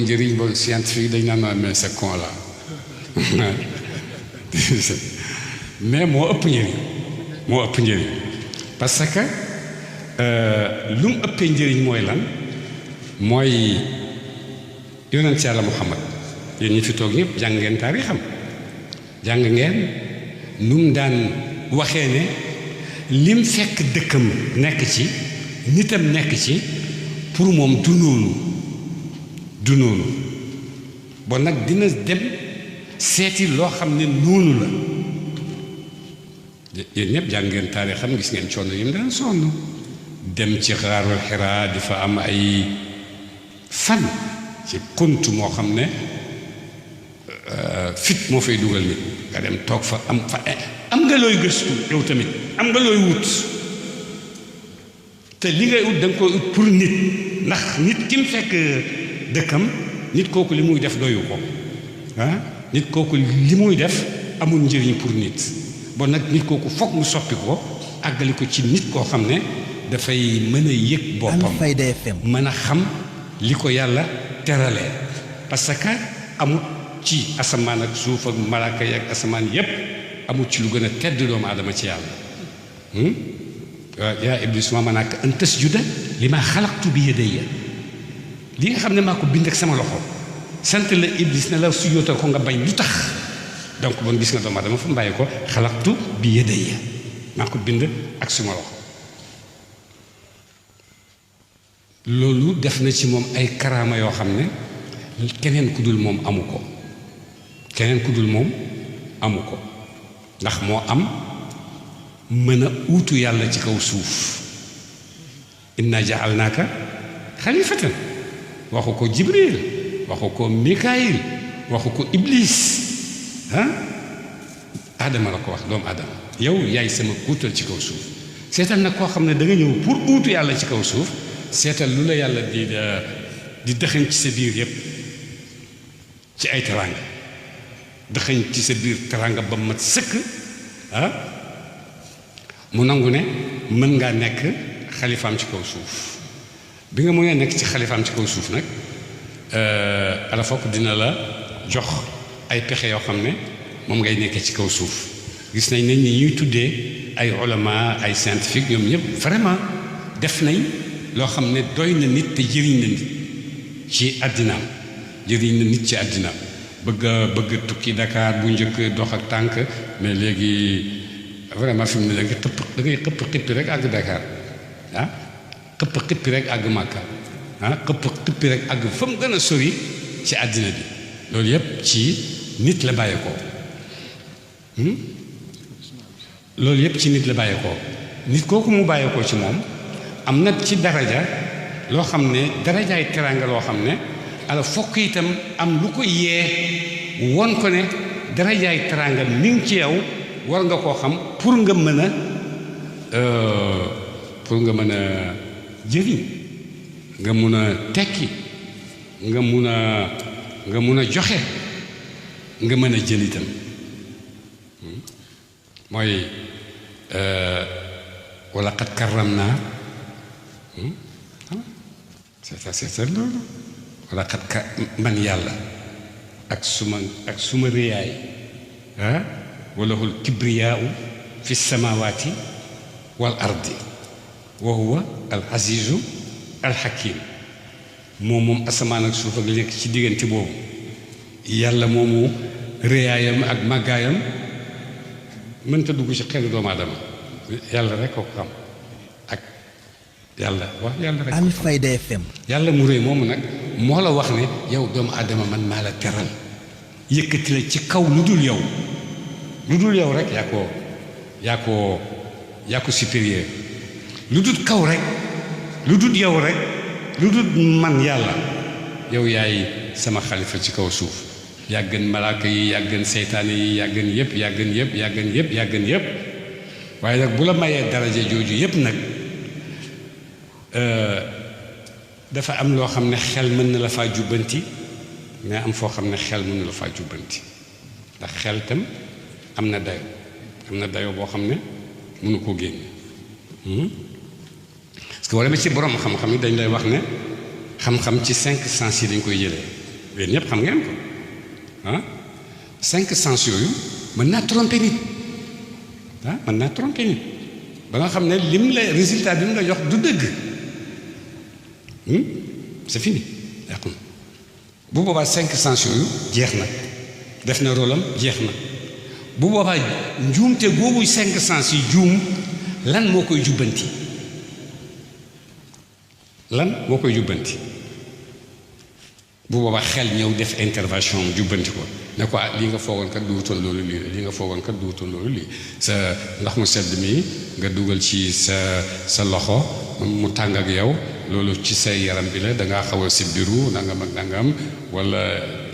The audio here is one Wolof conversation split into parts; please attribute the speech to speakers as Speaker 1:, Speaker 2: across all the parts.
Speaker 1: njëriñ ba scientifique dañ naan mais c'est con là mais moo ëpp njëriñ parce que lu mu ëppee njëriñ mooy lan mooy yonent Yàlla Muhammad yéen ñi fi toog ñëpp jàng ngeen taarixam jàng ngeen nu mu daan waxee ne lim fekk dëkkam nekk ci nitam nekk ci pour moom du noonu bon nag dina dem seeti loo xam ne noonu la yéen ñëpp jàng ngeen taarixam gis ngeen coono yi mu daan sonn dem ci xaarul Xiraa di fa am ay fan ci xunt moo xam ne fit moo fay dugal nit nga dem toog fa am nga looy gëstu yow tamit am nga looy wut te li ngay wut da nga koy wut pour nit ndax nit ki mu fekk dëkkam nit kooku li muy def doyu ko nit kooku li muy def amul njëriñ pour nit bon nag nit kooku foog mu soppi ko àggali ko ci nit koo xam ne dafay mën a yëg boppam mën a xam li ko yàlla teralee parce que amul ci asamaan ak suuf ak malaaka yi ak asamaan yépp amul ci lu gën a tedd doomu aadama ci yàlla yaa iblis ma manaaka an tasjuda li ma xalaqtu bi yadayya li nga xam ne maa ko bind ak sama loxo sant la iblis ne la sujjóotal ko nga bañ lu tax donc bon gis nga doomu aadama fa mu bàyyi ko xalaqtu bi yadayya maa ko bind ak suma loxo loolu def na ci moom ay karaama yoo xam ne keneen ku dul moom amu ko ndax moo am mën a uutu yàlla ci kaw suuf inna ja'alnaaka xalifatan waxu ko jibril waxu ko mikaayil waxu ko iblis aadama la ko wax doomu aadama yow yaay sama uutal ci kaw suuf seetal nag koo xam ne da nga ñëw pour uutu yàlla ci kaw suuf seetal lu la yàlla di dëxañ ci sa biir yépp ci ay teranga dëxañ ci sa biir teranga ba mat sëkk mu nangu ne mën ngaa nekk xalifaam ci kaw suuf bi nga mënee nekk ci xalifaam ci kaw suuf nag ala fokk dina la jox ay pexe yoo xam ne moom ngay nekkee ci kaw suuf gis nañ ne ñi ñuy tuddee ay ulama ay scientifique ñoom ñëpp vraiment def nañ loo xam ne doy na nit te jëriñ na nit ci àddinaam bëgg tukki Dakar bu njëkk dox ak tànk mais léegi vraiment fi mu ne da ngay xëpp xippi rek àgg Dakar xëpp xippi rek àgg Màkka xëpp xippi rek àgg fa mu gën a sori ci àddina bi loolu yépp ci nit la bàyyeekoo nit kooku mu bàyyeekoo ci moom am na ci daraja loo xam ne darajaay teraanga loo xam ne ala fokk itam am lu ko yee won ko ne darajaay teraanga mi ngi ci yow war nga koo xam pour nga mën a jëriñ nga mun a tekki nga mun a joxe nga mën a jël itam mooy wala qad karramnaa c'est loolu wala xat man yàlla ak suma réyaay walahul kibriyaau fi samawati wal ardi wa huwa al azizu al hakim moom asamaan ak suuf ak li nekk ci diggante boobu yàlla moomu réyaayam ak màggaayam mënta dugg ci xelu doomu aadama yàlla rek ko xam ak yàlla rek
Speaker 2: Alfayda FM
Speaker 1: yàlla mu réy moomu nag moo la wax ne yow doomu aadama man maa la teral yëkkati la ci kaw lu dul yow rek yaa ko supérieur lu dul kaw rek lu dul yow rek lu dul man yàlla yow yaay sama xalifa ci kaw suuf yaa gën malaaka yi yaa gën seytaane yi yaa gën yépp waaye nag bu la mayee daraja jooju yépp nag dafa am loo xam ne xel mën na la faa jubbanti mais am foo xam ne xel mën na la faa jubbanti ndax xel tam am na dayo boo xam ne mënu koo génne parce que wala ma ci borom xam-xam yi dañ lay wax ne xam-xam ci 5 sens yi dañ koy jëlee yéen ñëpp xam ngeen ko ah 5 sens yooyu mën naa tromper nit mën naa tromper nit ba nga xam ne lim la résultat bi mu la jox du dëgg c'est fini yàqu na bu boobaa 5 sens yooyu jeex na def na rôle am jeex na bu boobaa njuumte boobu 5 sens yi juum lan moo koy jubbanti bu boobaa xel ñëw def intervention jubbanti ko ne ko lii nga foogoon kat duwutoon loolu lii lii nga foogoon kat duwutoon loolu lii sa ndox mu sedd mi nga dugal ci sa loxo mu tàng ak yow loolu ci sa yaram bi la dangaa xaw a sibbiru nangam ak nangam wala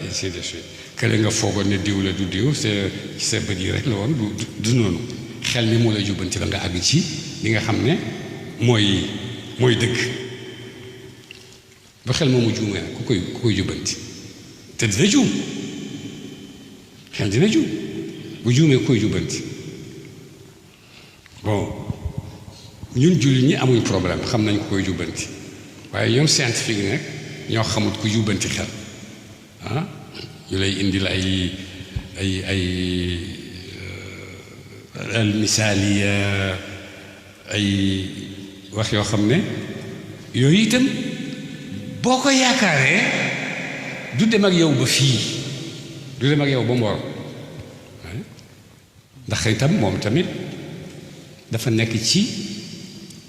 Speaker 1: ainsi de suite kële nga foogoon ne diw la du diw ci sa bët yi rek la woon du noonu xel mi moo lay jubbanti la nga àgg ci li nga xam ne mooy dëgg ba xel moomu juumee nag ku koy jubbanti te dina juum xel dina juum bu juumee ku koy jubbanti bon ñun jullit ñi amuñ problème xam nañ ku koy jubbanti waaye ñoom scientifique nag ñoo xamut ku jubbanti xel ñu lay indil ay al misaaliya ay wax yoo xam ne yooyu itam boo ko yaakaaree du dem ak yow ba fii du dem ak yow ba Mboro ndax itam moom tamit dafa nekk ci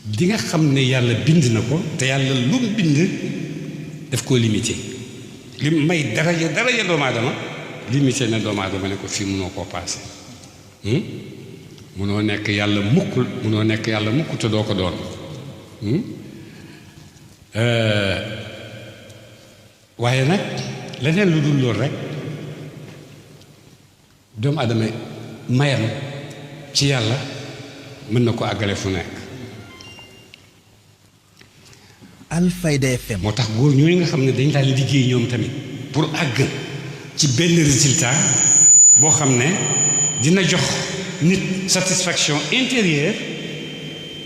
Speaker 1: di nga xam ne yàlla bind na ko te yàlla lu mu bind daf koo limité li may daraja doomu aadama limité na doomu aadama ne ko fii mënoo koo paase mënoo nekk yàlla mukk te doo ko doon waaye nag leneen lu dul loolu rek doomu aadama mayam ci yàlla mën na ko àggale fu nekk.
Speaker 2: Alfayda FM.
Speaker 1: moo tax góor ñooñu nga xam ne dañ daan liggéey ñoom tamit pour àgg ci benn résultat boo xam ne dina jox nit satisfaction intérieure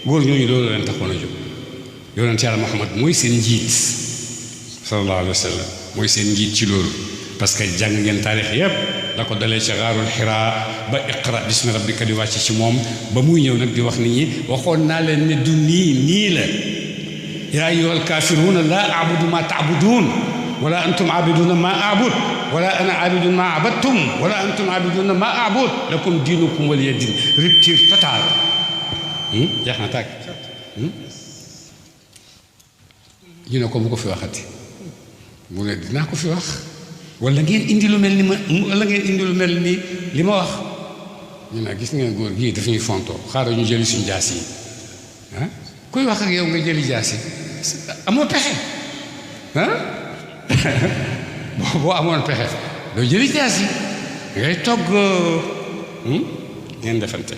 Speaker 1: góor ñooñu loolu leen taxoon a jóg. yonent Yàlla Muhammad mooy seen njiit sallallahu alayhi wa sallam mooy seen njiit ci loolu parce que jàng ngeen taarix yépp la ko dalee ci xaarul xiraa ba iqra bismi rabbika di wàcc ci moom ba muy ñëw nag di wax nit ñi waxoon naa leen ne du nii la yaa ayyuhal kaafiruuna laa a'budu maa ta'buduun wala antum aabiduuna maa a'bud wala ana aabidun maa abadtum wala antum aabiduuna maa a'bud lakum diinukum waliya diin rupture totale jeex na tàkk ñu ne ko bu ko fi waxati mu ne dinaa ko fi wax wala ngeen indi lu mel ni li ma wax ñu ne gis ngeen góor gii daf ñuy fontoo xaaral ñu jëli suñu jaas yi kuy wax ak yow nga jëli jaas yi amoo pexe boo amoon pexe doo jëli jaas yi ngay togg ngeen defante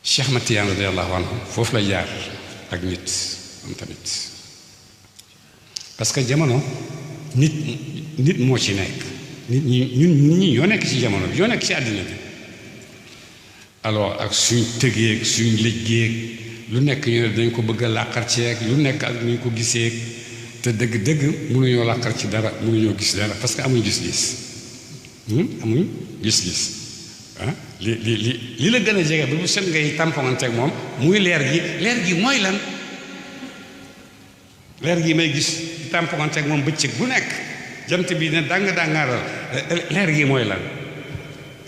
Speaker 1: Cheikh Ahmad Tijaan radiyallahu anhu foofu la jaar ak nit am tamit parce que jamono nit moo ci nekk nit ñi ñoo nekk ci jamono bi ñoo nekk ci àddina bi alors ak suñ tëgeeg suñ liggéeg lu nekk ñu ne dañ ko bëgg a làqar ceeg lu nekk ak ñu ko gisee te dëgg mënuñoo làqar ci dara mënuñoo gis dara parce que amuñ gis-gis amuñ gis-gis li la gën a jege ba bu set ngay tamponanteeg moom muy leer gi mooy lan leer gi may gis tamponanteeg moom bëccëg bu nekk jant bi ne dàng-dàngaaral leer gi mooy lan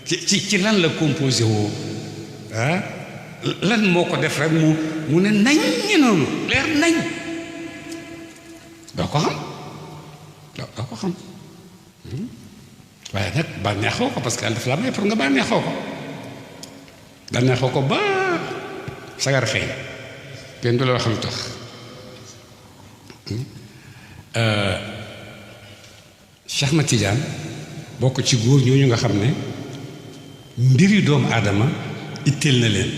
Speaker 1: ci lan la composé woo lan moo ko def rek mu ne nañ noonu leer nañ doo ko xam waaye nag bànneexoo ko parce que daf la may pour nga bànneexoo ko ba sagar xëy kenn du la wax lu tax Cheikh Ahmad Tidiane bokk ci góor ñooñu nga xam ne mbiri doomu aadama itteel na leen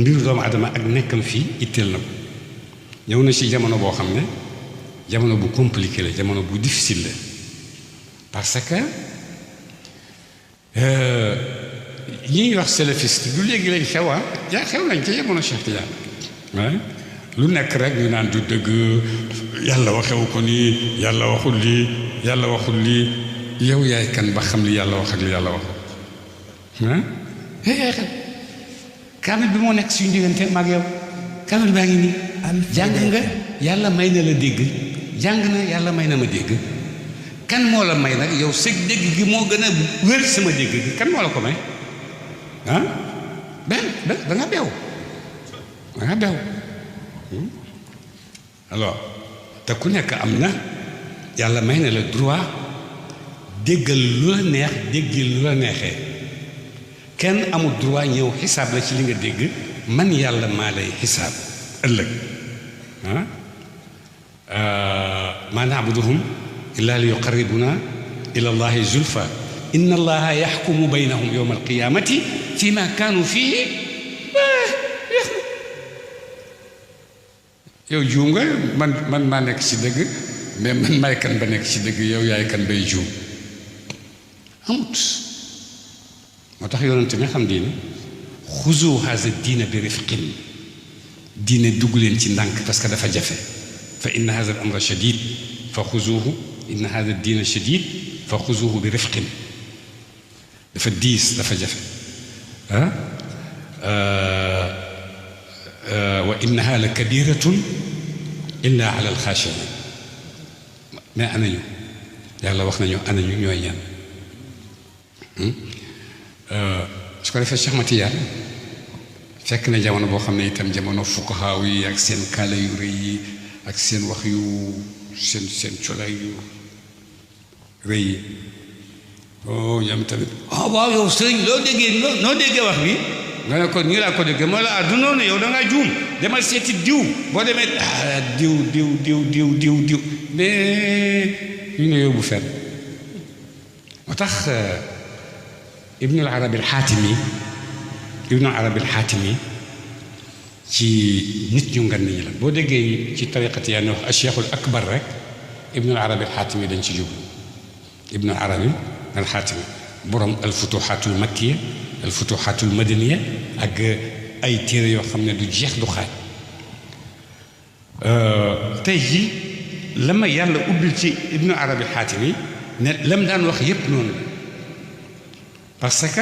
Speaker 1: mbiru doomu aadama ak nekkam fii itteel na ko ñëw na ci jamono boo xam ne jamono bu compliqué la jamono bu difficile la parce que yi ñuy wax salafiste du léegi lañ xew nañ ca jamono Cheikh Tidiane lu nekk rek ñu naan du dëgg yàlla waxewu ko nii yàlla waxul lii yàlla waxul lii yow yaay kan ba xam li yàlla wax ak li yàlla waxul ah yaay kan kaamil bi moo nekk suñu diggante maag yow kaamil baa ngi nii jàng nga yàlla may na la dégg jàng na yàlla may na ma dégg kan moo la may nag yow sëg dégg gi moo gën a wér sama dégg gi kan moo la ko may ah benn da nga beew da nga beew alors te ku nekk am na yàlla may na la droit déggal lu la neex déggil lu la neexee kenn amul droit ñëw xisaab la ci li nga dégg man yàlla maa lay xisaab ëllëg maa naabuduhum illa li yuqarribuna ila allahi zulfa inna allaha yaxkumu baynahum yowma alqiyamati fi ma kaanu fii yow juum nga man maa nekk ci dëgg mais man maay kan ba nekk ci dëgg yow yaay kan bay juum amut moo tax yonent mi xam diine xuzu haza diina bi rifqin diine dugg leen ci ndànk parce que dafa jafe fa inna haza al amra shadid fa xuzuhu inna haza diina shadid fa xuzuhu bi rifqin dafa diis dafa jafe wa innaha la kabiratun illa ala alxaashiin mais anañu yàlla wax nañu anañu ñooy ñan su ko defee Cheikh Matiyaan fekk na jamono boo xam ne itam jamono fuqahaa yi ak seen kaala yu rëy yi ak seen wax yu seen colay yu rëy yi oh ñoom tamit waaw yow sëriñ loo déggee noo déggee wax bi nga ne ko nii laa ko déggee moo la du noonu yow da ngaa juum demal seeti diw boo demee diw mais ñu ne yóbbu fenn moo tax ibnul arabi alxaatimi ci nit ñu ngan ñi la boo déggee ci tariqati yaa ne wax acheikhul akbar rek ibnul arabi alxaatimi dañ ci jublu ibnul arabi alxaatimi borom alfutuxaatul makkiya alfutuxaatul madaniya ak ay téere yoo xam ne du jeex du xaaj tey jii la ma yàlla ubbil ci ibnu arabi alxaatimi ne la mu daan wax yépp noonu la parce que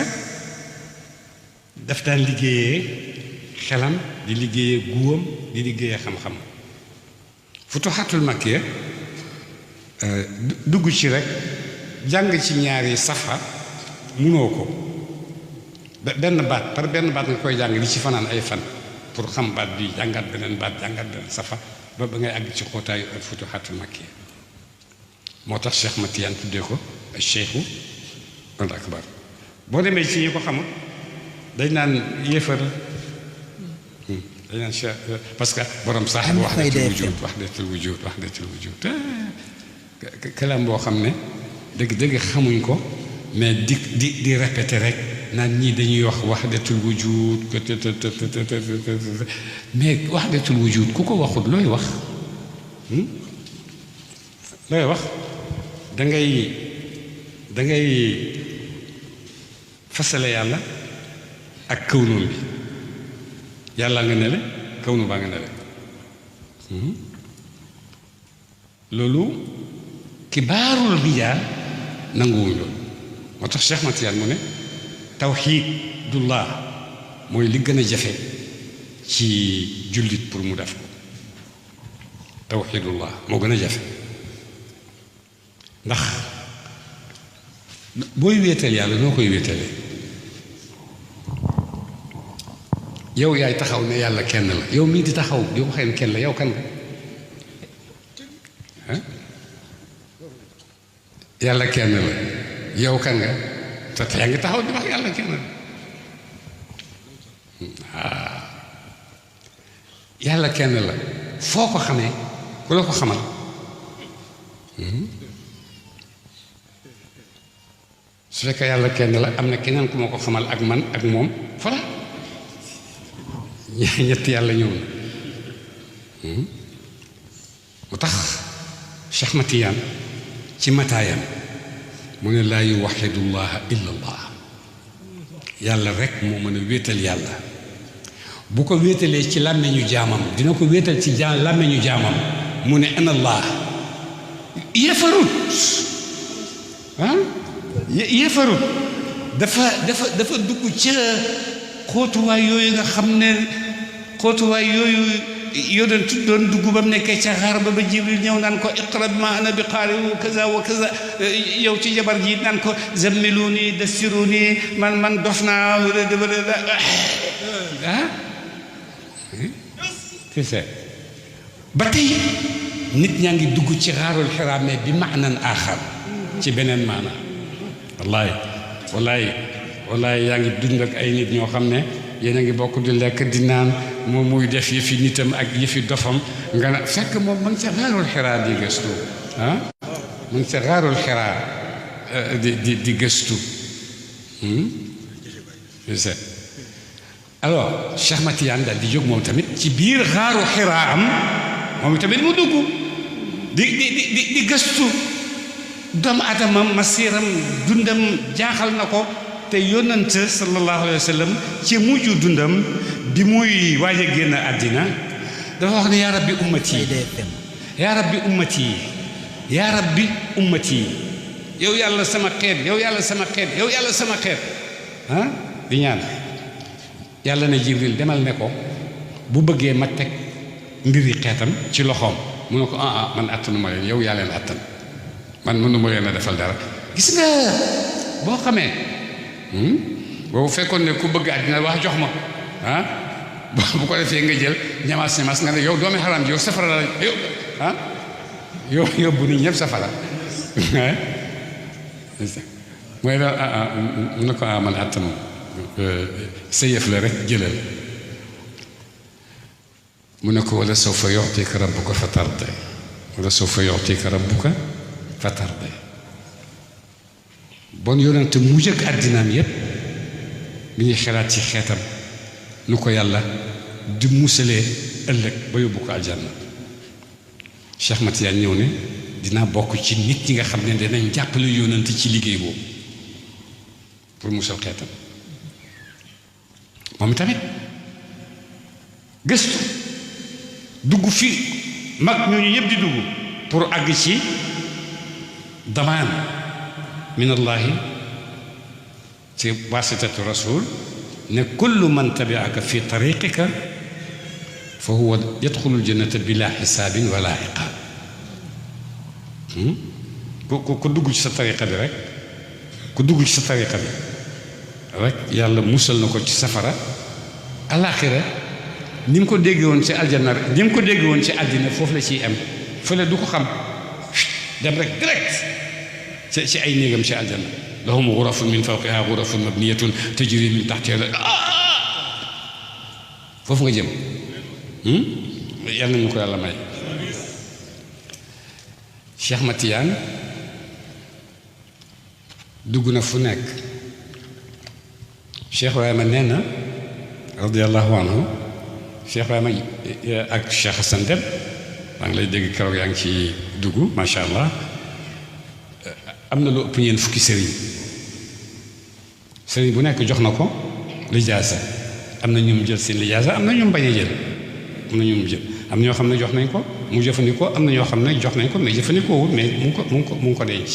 Speaker 1: daf daan liggéeyee xelam di liggéeyee guwam di liggéeyee xam-xam futuxaatul makkiya dugg ci rek jàng ci ñaari safa munoo ko benn baat par benn baat nga koy jàng di ci fanaan ay fan pour xam baat bi jàngat beneen baat jàngat beneen safa ba ngay àgg ci xootaayu al futuxaatul makkiya moo tax Cheikh Matiyaan tuddee ko cheikhu al akbar boo demee ci ñi ko xamul dañ naan yéefar dañ naan cheikh parce que borom saaxib wahdatul wujud kalaam boo xam ne dëgg xamuñ ko mais di répéter rek naan ñii dañuy wax wahdatul wujud mais wahdatul wujud ku ko waxut looy wax dangay fasale yàlla ak kawnoom bi yàlla nga ne le kawnu baa nga ne le loolu kibaarul rijaal nanguwuñ loolu moo tax Cheikh Matiyaan mu ne tawxiidullah mooy li gën a jafe ci jullit pour mu def ko tawxiidullah moo gën a jafe ndax booy wéetal yàlla noo koy wéetalee yow yaay taxaw ne yàlla kenn la yow mii di taxaw di waxee ne kenn la yow kan nga yàlla kenn la yow kan nga te yaa ngi taxaw di wax yàlla kenn la yàlla kenn la foo ko xamee ku la ko xamal su fekkee yàlla kenn la am na keneen ku ma ko xamal ak man ak moom voilà ñett yàlla ñëw na mu tax Cheikh Matiyaan ci mataayam mu ne laa yuwaxidullaha illa allah yàlla rek moo mën a wéetal yàlla bu ko wéetalee ci làmmeñu jaamam dina ko wéetal ci làmmeñu jaamam mu ne ana allah yéefarut yéefarut dafa dugg ca xóotuwaay yooyu nga xam ne xóotuwaay yooyu yonent doon dugg ba mu nekkee ca xaar ba Jibril ñëw naan ko iqra ma ana bi qaari kaza wa kaza yow ci jabar ji naan ko zammiluni dassiruni man dof naa c'est ça ba tey nit ñaa ngi dugg ci xaarul Xiraa mais bi maanan aaxar ci beneen maana wallaay yaa ngi dund ak ay nit ñoo xam ne yéen a ngi bokk di lekk di naan moom muy def yëfi nitam ak yëfi dofam nga ne fekk moom ma ngi ca xaarul Xiraa di gëstu ma ngi ca xaarul Xiraa di gëstu alors Cheikh Matiyaan daal di jóg moom tamit ci biir xaaru Xiraa am moom tamit mu dugg di gëstu doomu adama masiiram dundam jaaxal na ko te yonent sallallahu alayhi wa sallam ci mujj dundam bi muy waaj a génn àddina dafa wax ne yaa rabbi ummati yaa rabbi ummati yaa rabbi ummati yow yàlla sama xeet yow yàlla sama xeet yow yàlla sama xeet di ñaan yàlla ne Jibril demal ne ko bu bëggee ma teg mbiri xeetam ci loxoom mu ne ko man attanuma leen yow yaa leen attan man mënuma leen a defal dara gis nga boo xamee boobu fekkoon ne ku bëgg àddina wax jox ma bu ko defee nga jël ñamaas nga ne yow doomi xaram ji yow safara la yow yóbbu nit ñëpp safara mooy daal mu ne ko man attanu sa yëf la rek jëlal mu ne ko wala sawfa yu'tika rabbuka fatarda wala sawfa yu'tika rabbuka fatarda bon yonent mu jëkk àddinaam yépp mi ngi xalaat ci xeetam nu ko yàlla di musalee ëllëg ba yóbbu ko aljanna Cheikh Matiyaan ñëw ne dinaa bokk ci nit ñi nga xam ne danañ jàppale yonent ci liggéey boobu pour musal xeetam moom tamit gëstu dugg fi mag ñooñu yëpp di dugg pour àgg ci damaan min allahi ci wasitatu rasul ne kullu man tabi'aka fi tariqika fa huwa yadxulu aljannata bila xisaabin wala iqaab ku dugg ci sa tariqa bi rek ku dugg ci sa tariqa bi rek yàlla musal na ko ci safara alaaxira ni mu ko déggee woon ci aljanna ni mu ko déggee woon ci àddina foofu la ciy am fële du ko xam dem rek direct ci ay néegam ci aljanna lahum ghurafun min fawqiha ghurafun mabniyatun tajri min tahtiha foofu nga jëm yàlla nañu ko yàlla may Cheikh Matiyaan dugg na fu nekk Cheikh Ibrahima nee na radiyallahu anhu Cheikh Ibrahima ak Cheikh Hassan Dem maa ngi lay dégg keroog yaa ngi ci dugg macha allah am na lu ëpp ñeent fukki sëriñ bu nekk jox na ko lijaasa am na ñu mu jël seen lijaasa am na ñu mu bañ a jël am na ñu mu jël am na ñoo xam ne jox nañ ko mu jëfandikoo am na ñoo xam ne jox nañ ko mais jëfandikoo wul mais mu ngi ko denc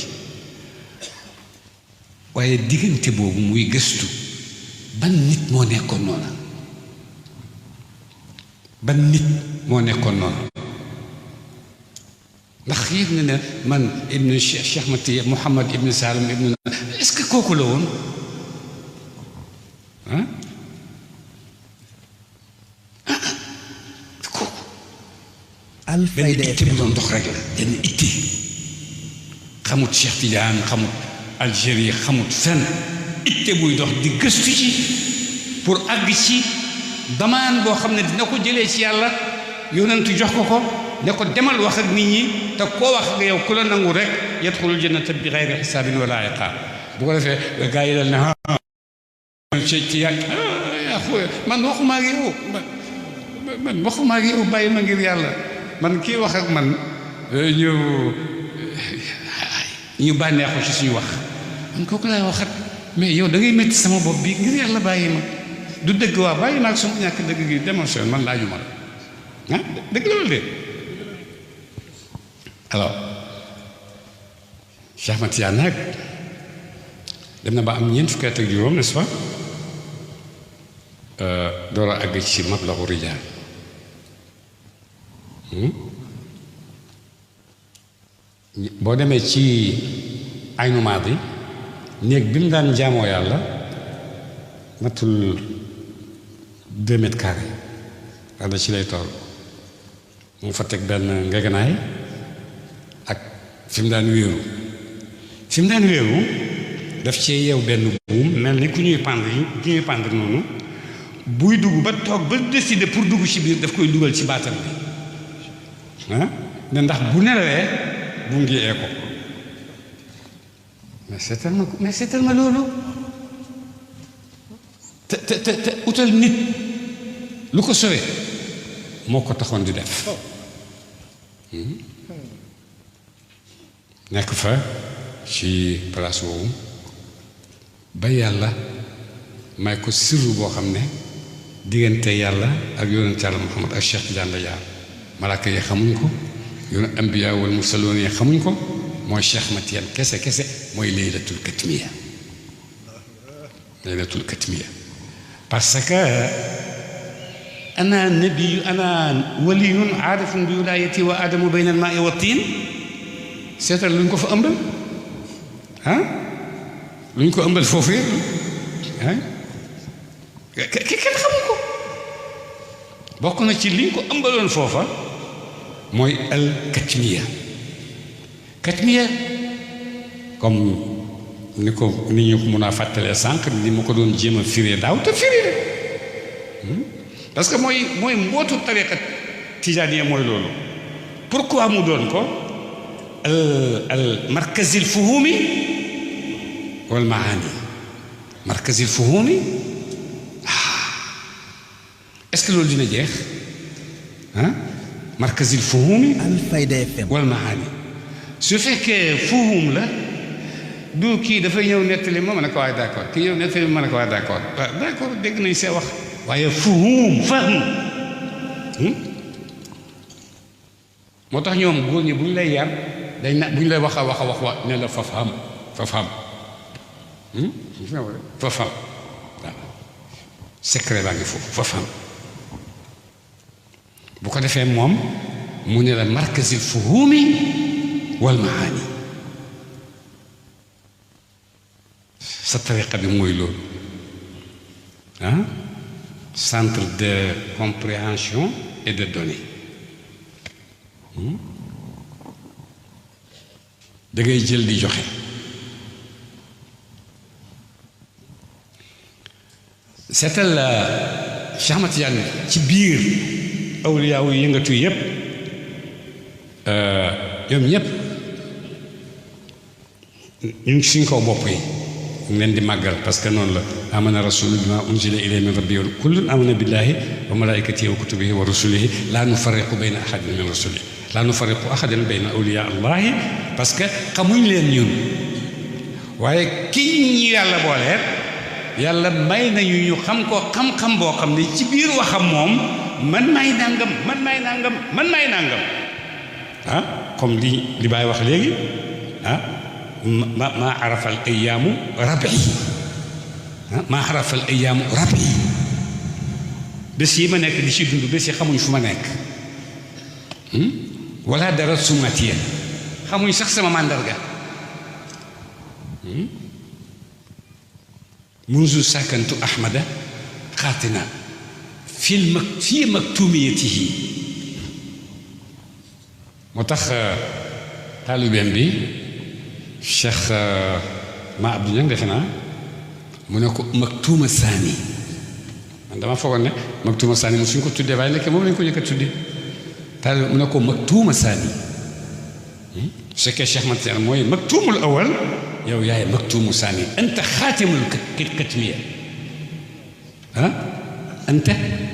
Speaker 1: waaye diggante boobu muy gëstu ban nit moo nekkoon noona ban nit moo nekkoon noonu ndax yëg na ne man ibnu Cheikh Mati Mouhamad ibnu Salim ibnu est-ce que kooku la woon kooku
Speaker 2: Alfayda
Speaker 1: benn itte bu doon dox rek la benn itte xamut Cheikh Tidiane xamut Algérie xamut fenn itte buy dox di gëstu ci pour àgg ci damaan boo xam ne dina ko jëlee ci yàlla yonentu jox ko ne ko demal wax ak nit ñi te koo wax ak yow ku la nangu rek yadxulul jannata bi xayri xisaabin wala iqaab bu ko defee gaa yi dal ne ci man waxuma ak yow man waxuma ak yow bàyyi ma ngir yàlla man kii wax ak man ñu bànneexu ci suñu wax man kooku laay waxat mais yow da ngay métti sama bopp bi ngir yàlla bàyyi ma du dëgg waa bàyyi ma ak suma ñàkk dëgg gi démonstration man laaju ma la dëgg la wala de alors Cheikh Ahmad Tidiane nag dem na ba am ñeent fukki at ak juróom n'est-ce pas door a àgg ci mablaxu rijaal boo demee ci aynu maadi néeg bi mu daan jaamoo yàlla matul 2 mètres carrés wax da ci lay toll mu fa teg benn ngegenaay ak fi mu daan wéeru daf cee yeew benn buum mel ni ku ñuy pendre noonu buy dugg ba toog ba décider pour dugg ci biir daf koy dugal ci baatam bi ne ndax bu nelawee bu ngi ee ko mais seetal ma loolu te utal nit lu ko sowee moo ko taxoon di def nekk fa ci place woowu ba yàlla may ko sirru boo xam ne diggante yàlla ak yonent yàlla Muhammad ak Cheikh Tidiane la jaar malaaka yi xamuñ ko yoonu ambiya wal mursaloon yi xamuñ ko mooy Cheikh Ahmad Tidiane kese mooy laylatul katmiya parce que ana nabiyu ana waliyun aarifun bi wilayati wa adamu bayna al maai wa tiin seetal luñ ko fa ëmbal luñ ko ëmbal foofu kenn xamu ko bokk na ci liñ ko ëmbaloon foofa mooy al katmiya comme ni ñu ko mun a fàttalee sànq ni ma ko doon jéem a firee daaw te firi la parce que mooy mbootu tariqa tijaaniya mooy loolu pourquoi mu doon ko al markazil fuhumi wal maani markazil fuhumi est-ce que loolu dina jeex markazil fuhumi
Speaker 2: Alfayda FM
Speaker 1: wal maani su fekkee fuhum la du kii dafay ñëw nettali ma ne ko waaye d'accord kii ñëw nettali ma ne ko waaye d'accord dégg nañ see wax waaye fuhum moo tax ñoom góor ñi bu ñu lay yar dañ na bu ñu lay wax ne la fafham waaw secret baa ngi foofu fafham bu ko defee moom mu ne la markazil fuhumi wal maani sa tariqa bi mooy loolu centre de compréhension et de données da ngay jël di joxe seetal Cheikh Ahmad Tidiane ci biir awliyaa yu yëngatu yépp ñoom ñépp ñu ngi suñ kaw bopp yi ñu leen di màggal parce que noonu la amana rasulu bima unzila ilayhi min rabbihi kullun amana billahi wa malaikatihi wa kutubihi wa rusulihi la nufarriqu bayna ahadin min rusulihi la nufarriqu ahadan bayna awliya allahi parce que xamuñ leen ñun waaye kii ñu yàlla booleer yàlla may nañu ñu xam ko xam-xam boo xam ne ci biir waxam moom man maay nangam comme li Baay wax léegi ma arafa al ayaamu rabi ma arafa al ayaamu rabi bés yi ma nekk di ci dund bés yi xamuñ fu ma nekk wala dara sumatiya xamuñ sax sama màndarga munzu sakantu ahmada xaatina fii maktumiyatihi moo tax taalibeem bi Cheikh ma Abdou Niang defe naa mu ne ko maktuuma saani man dama foogoon ne maktuuma saani mu suñ ko tuddee waaye nekk moom lañ ko njëkk a tuddee taalibe mu ne ko maktuuma saani su fekkee Cheikh Ahmad Tidiane mooy maktuumul awal yow yaay maktuumu saani anta xaatimul katmiya anta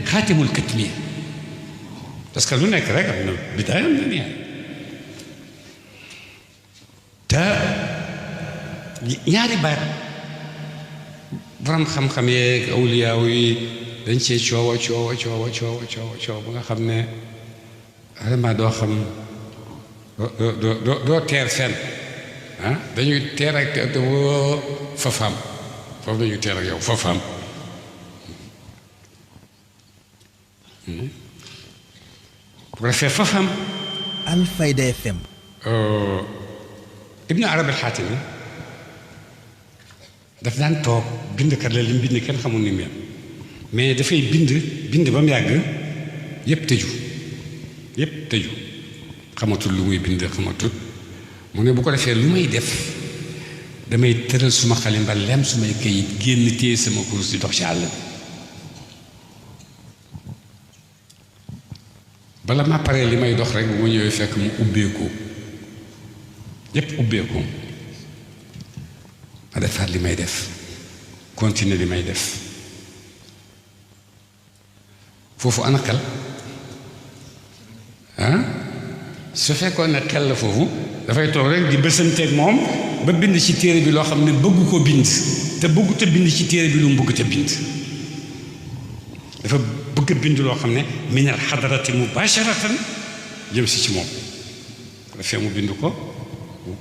Speaker 1: xaatimul katmiya parce que lu nekk rek am na bidaaya am na nihaaya te ñaari baat borom xam-xam yeeg awliyaaw yi dañ cee coowa ba nga xam ne vraiment doo xam doo teer fenn dañuy teer ak fafaam foofu dañuy teer ak yow fafaam bu ko defee fafaam
Speaker 2: Alfayda FM.
Speaker 1: Ibnu Arabi al-Xaatimi daf daan toog bindkat la li mu bind kenn xamul ni mu mais dafay bind ba mu yàgg yépp tëju xamatul lu muy bind xamatul mu ne bu ko defee lu may def damay tëral suma xalimba lem sumay kayit génn téye sama kurus di dox ci àll bi bala ma paree li may dox rek bu ma ñëwee fekk mu ubbeeku yépp ubbeeku ma defaat li may def continuer li may def foofu ana xel su fekkoon ne xel la foofu dafay toog rek di bësanteeg moom ba bind ci téere bi loo xam ne bëggu ko bind te bëggu te bind ci téere bi lu mu bëgg te bind dafa bëgg a bind loo xam ne min al xadarati mubasharatan jëm si ci moom dafay mu bind ko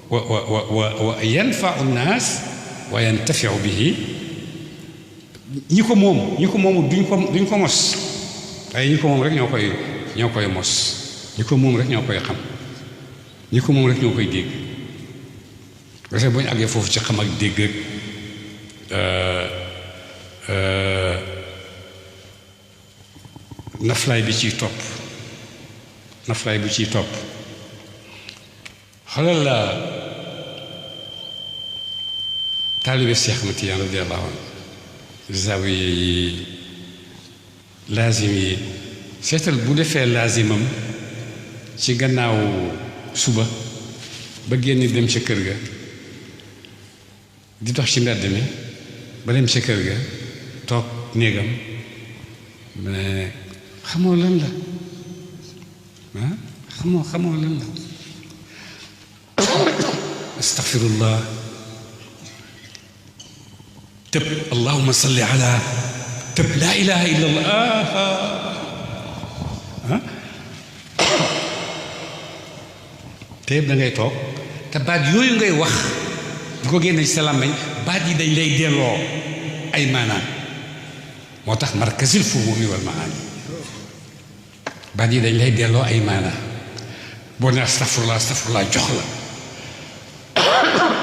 Speaker 1: wa yanfau nnaas wa yantafiu bihi ñi ko moomul duñ ko mos waaye ñi ko moom rek ñoo koy mos ñi ko moom rek ñoo koy xam ñi ko moom rek ñoo koy dégg parce que bu ñu àggee foofu ci xam ak dégg ak naflaay bi ciy topp xoolal la taalibe Cheikh Ahmad Tijaan radiyallahu anhu zaawiya yi laazim yi seetal bu defee laazimam ci gannaaw suba ba génn dem ca kër ga di dox ci mbedd mi ba dem ca kër ga toog néegam mais xamoo lan la xamoo lan la astaghfirullah tëb allahumma salli ala tëb laa ilaha illa allah te yëpp da ngay toog te baat yooyu ngay wax di ko génne ci sa làmmiñ baat yi dañ lay delloo ay maanaam moo tax markazil fuhumi wal maani baat yi dañ lay delloo ay maanaam boo ne astafurlah jox la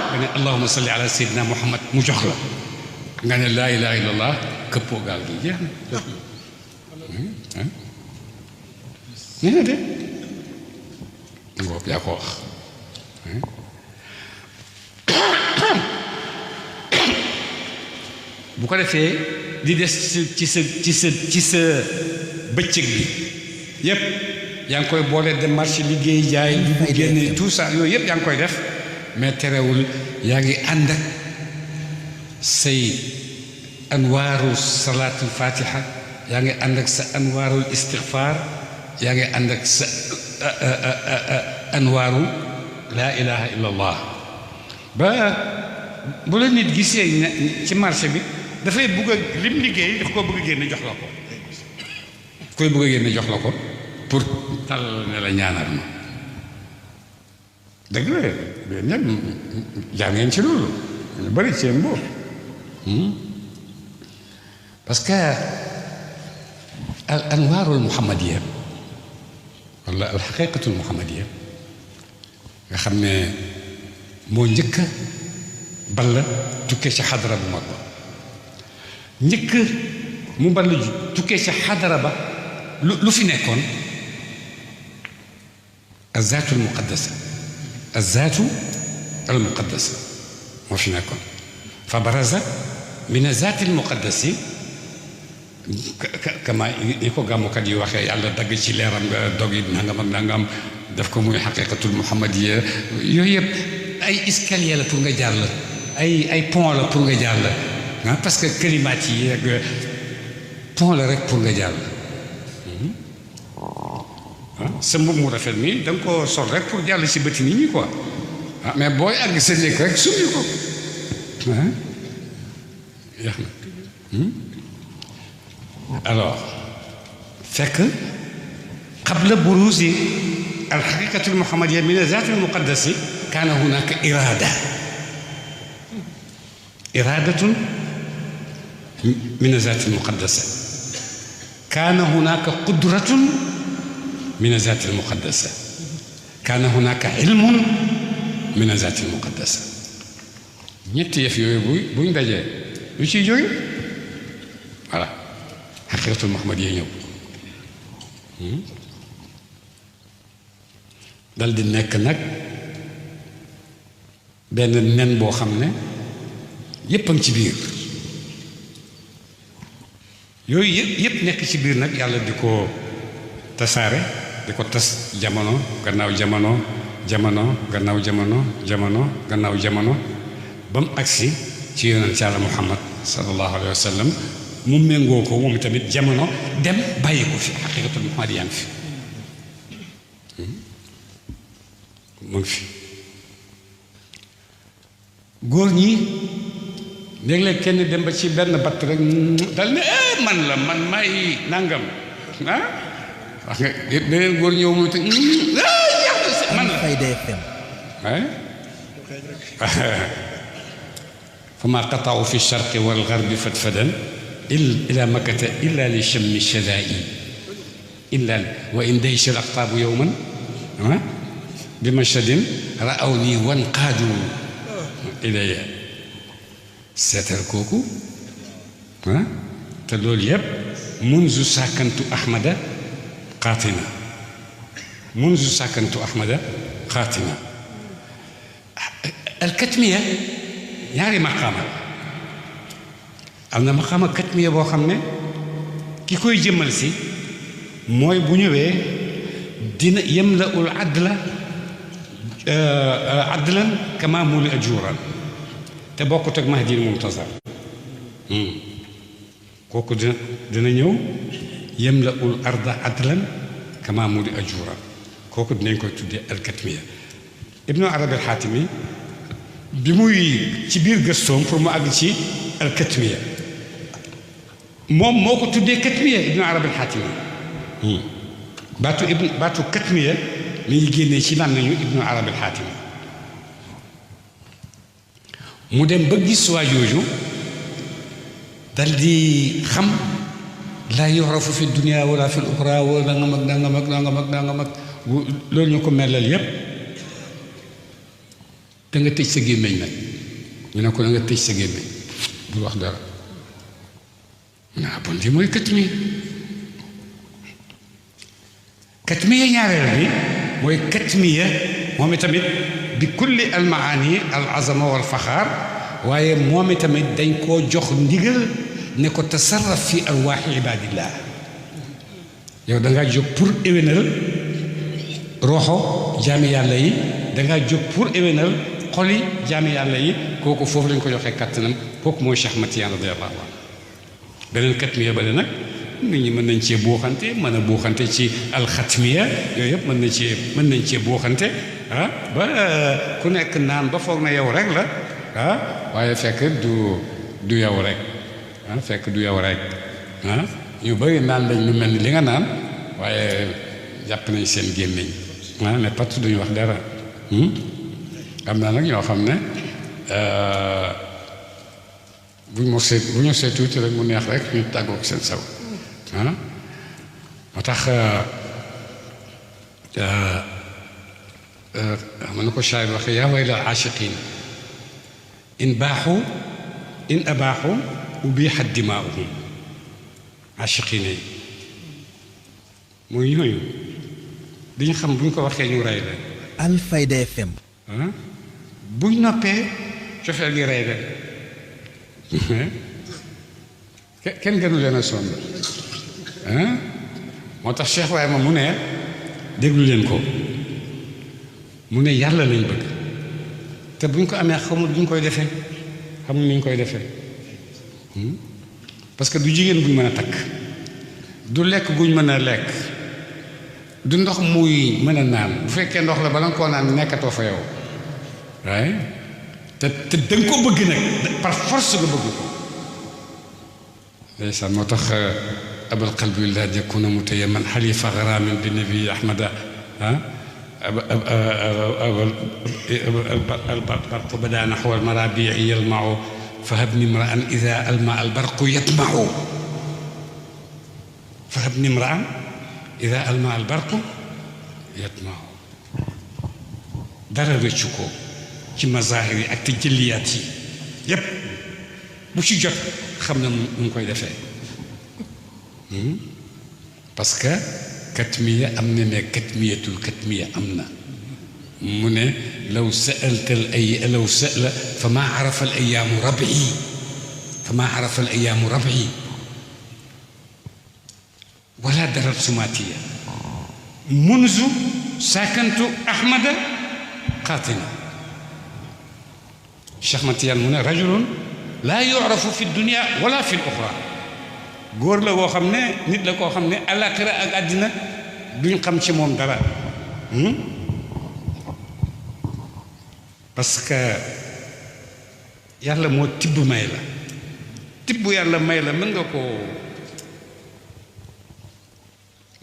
Speaker 1: nga ne allahumma salli ala sayyidina muhammad mu jox la nga ne laa ilaha illallah këppoo gaal gi jeex na nee na de ngoob yaa ko wax bu ko defee di des ci sa bëccëg bi yépp yaa ngi koy boole dem marché liggéey jaay dugg génne tout ça yooyu yépp yaa ngi koy def mais terewul yaa ngi ànd ak say anwaaru salaatul fatiha yaa ngi ànd ak sa anwaarul istigfaar yaa ngi ànd ak sa anwaaru laa ilaha illa allah ba bu la nit gisee ci marché bi dafay bugg a lim liggéey daf koo bëgg a génne jox la ko koy bëgg a génne jox la ko pour tal ne la ñaanal ma dëgg la yéen ñëpp jaar ngeen ci loolu ñu bëri ci yéen boobu parce que al anwaarul muhammadiya wala al xaqiqatul muhammadiya nga xam ne moo njëkk a ball tukkee ci xadara bu mag ba njëkk mu ball tukkee ci xadara ba lu fi nekkoon azaatul muqaddasa azaatu al muqaddasa moo fi nekkoon fa baraza min azaati al muqaddasi kama ni ko gàmmukat yi waxee yàlla dagg ci leeram nga dog yi nangam ak nangam def ko muy xaqiqatul muhammadiya yooyu yëpp ay escalier la pour nga jàll ay pont la pour nga jàll parce que kalimaat yi ak pont la rek pour nga jàll sa mbub mu rafet mi da nga ko sol rek pour jàll ci bëti nit ñi quoi mais booy àgg sa néeg rek summi ko yax na alors fekk qabla buruzi الحقيقة المحمدية من الذات المقدس كان هناك إرادة من الذات المقدسة، كان هناك قدرة من الذات المقدسة، كان هناك علم من الذات المقدسة. ñetti yëf yooyu buñ dajee lu ciy jóge voilà xaqiqatul muhammadiyya ñëw dal di nekk nag benn nen boo xam ne yépp a ngi ci biir yooyu yépp nekk ci biir nag yàlla di ko tasaare di ko tas jamono gannaaw jamono gannaaw jamono ba mu agsi ci yonent yàlla Muhammad sallallahu alayhi wa sallam mu méngoo ko moom tamit jamono dem bàyyi ko fi xaqiqatul muhammadiyya fi mu ngi fi góor ñi léeg-léeg kenn dem ba ci benn batt rek dal ne man may nangam wax nga beneen góor ñëw mu te man la
Speaker 2: Alfayda FM
Speaker 1: فما قطعوا في الشرق والغرب فتفدا إلى مكة إلا لشم الشذائي وإن ديش الأقطاب يوما بمشهد رأوني وانقادوا إلي ستر كوكو تدول يب منذ ساكنت أحمد قاطنا الكتمية ñaari maqaama am na maqaama katmiya boo xam ne ki koy jëmmal si mooy bu ñëwee dina yamla'ul adlan kama muli ajuran te bokkut ak Mahdil Muntazar kooku dina ñëw yamla'ul arda adlan kama muli ajuran kooku dinañ koy tuddee alkatmiya. Ibnu Arabi al-Xaatimi bi muy ci biir gëstoom pour mu àgg ci alkatmiya moom moo ko tuddee katmiya Ibnu Arabi al-Xaatimi baatu katmiya mi ngi génnee ci làmmiñu Ibnu Arabi al-Xaatimi mu dem ba gis waa jooju dal di xam laa yu'rafu fi dunya wala fi l-uxra wala nangam ak loolu ñu ko melal yépp da nga tëj sa gémmiñ nag ñu ne ko da nga tëj sa gémmiñ bul wax dara bon lii mooy katmiya ñaareel bi mooy katmiya moom itamit bi kulli almaani al azama wal faxaar waaye moom itamit dañ koo jox ndigal ne ko tasarraf fi arwaaxi ibaadillah yow da ngaa jóg pour éwénal roxo jaami yàlla yi da ngaa jóg pour éwénal xoli jaami yàlla yi kooku foofu lañ ko joxee kàttanam kooku mooy Cheikh Ahmad Tijaan radiyallahu anhu beneen katmiya ba nag nit ñi mën nañ cee buuxante mën a buuxante ci alxatmiya yooyu yëpp mën nañ cee buuxante ba ku nekk naan ba foog na yow rek la waaye fekk du yow rek fekk du yow rek ñu bëri naan lañ lu mel ni li nga naan waaye jàpp nañ seen gémmiñ ne pat duñu wax dara am na nag ñoo xam ne bu ñu see tuuti rek mu neex rek ñu tàggoog seen saw moo tax xam na ko shaayir waxe yaa wayla aashiqiin in abaaxu ubiixat dimaa'uhum aashiqiin yi muy ñooñu diñu xam bu ñu ko waxee ñu rey leen
Speaker 2: Alfayda FM
Speaker 1: buñ noppee cofeel gi rey leen kenn gënu leen a sonn moo tax Cheikh Ibrahima mu ne déglu leen ko mu ne yàlla lañ bëgg te buñ ko amee xamul duñ koy defee xamul ni ñu koy defee parce que du jigéen buñ mën a takk du lekk guñ mën a lekk du ndox muy mën a naan bu fekkee ndox la bala nga koo naan nekkatoo fa yow waaye te danga ko bëgg nag par force nga bëgg ko ndeysaan moo tax abal qalbi la yakuna mutayamman xalifa garamin bi nabi ahmada البرق بدا نحو المرابيع يلمع فهبني امرأ إذا ألمع البرق يطمع فهبني امرأ إذا ألمع البرق يطمع dara rëccu ko ci mazahir yi ak tëjëliyaat yi yépp bu ci jot xam na mu ngi koy defee parce que katmiya am na ne katmiyatul katmiya am na mu ne law sa'altal ay law sa'ala fa maa arafa al ayaamu rabii fa maa arafa al ayaamu rabii wala darat sumatiya munzu sakantu ahmada قاتنا الشيخ متيان من رجل لا يعرف في الدنيا ولا في الأخرى góor la koo xam ne nit la koo xam ne àllaaxira ak àddina duñ xam ci moom dara parce que yàlla moo tibb may la tibb yàlla may la mën nga ko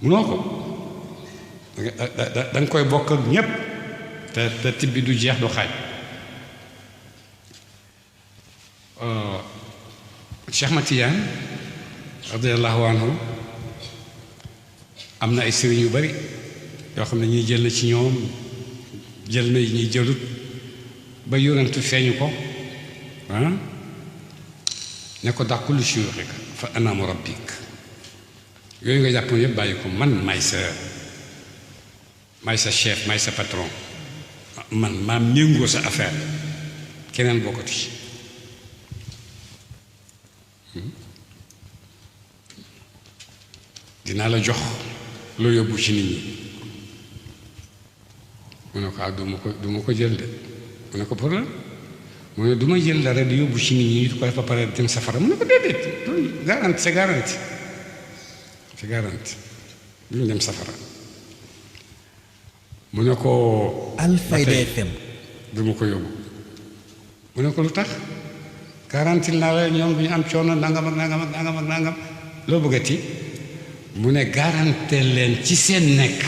Speaker 1: munoo ko da nga koy bokk ak ñépp te tibbi du jeex du xaaj Cheikh Matiyaan radiyallahu anhu am na ay sëriñ yu bari yoo xam ne ñuy jël na ci ñoom jël na ñuy jëlut ba yonentu feeñu ko ne ko dax kullu shuyuuxika fa ana murabbik yooyu nga jàppoon yëpp bàyyi ko man maay sa chef maay sa patron man maa méngoo sa affaire keneen bokkatu ci dinaa la jox loo yóbbu ci nit ñi mu ne ko du ma ko jël de mu ne ko pour la mu ne du ma jël dara di yóbbu ci nit ñi ñu ko def ba pare dem safara mu ne ko déedéet garanti c'est garanti duñu dem safara mu ne ko
Speaker 2: Alfayda FM
Speaker 1: du ma ko yóbbu mu ne ko lu tax garanti naa la ñoom du ñu am coono nangam ak nangam ak nangam ak nangam loo bëggati mu ne garanté leen ci seen nekk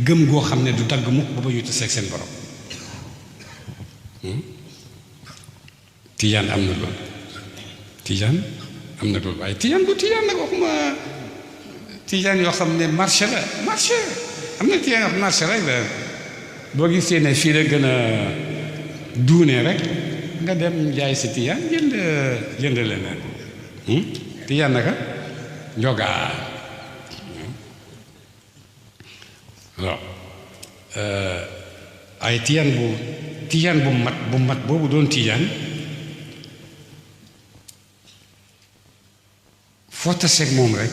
Speaker 1: gëm goo xam ne du dagg mukk ba ba ñu taseeg seen borom tijaan am na loolu tijaan am na loolu waaye tijaan bu tijaan nag waxuma tijaan yoo xam ne marché la marché am na tijaan yoo xam marché rek la boo gisee ne fii la gën a duune rek nga dem jaay si tijaan jënd leneen tijaan naka njogaa waaw ay tijaan bu mat boobu doon tijaan foo taseeg moom rek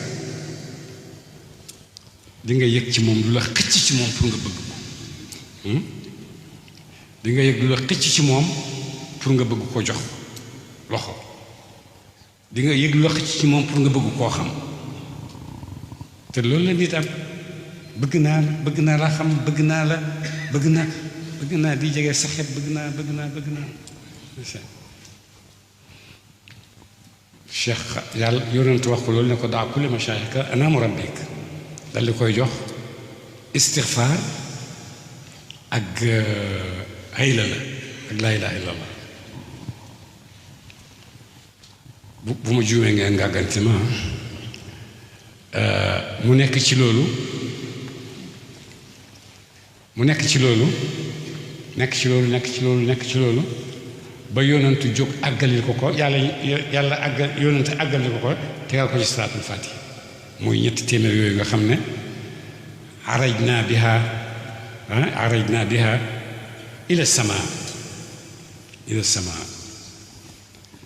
Speaker 1: di nga yëg ci moom lu la xëcc ci moom pour nga bëgg ko di nga yëg lu la xëcc ci moom pour nga bëgg ko jox loxo di nga yëg lu la xëcc ci moom pour nga bëgg koo xam te loolu la nit am bëgg naa la xam bëgg naa di jege sa xet bëgg naa cheikh yàlla yonentu wax ko loolu ne ko daa kulli mashaayika ana murabbik dal di koy jox istixfaar ak hayla la ak laa ilaaha illallah bu ma juumee ngeen ngàgganti ma mu nekk ci loolu ba yonentu jóg àggalil ko yàlla yonentu àggalil ko tegal ko ci salaatul faatiha muy ñetti téeméer yooyu nga xam ne arajna biha ila sama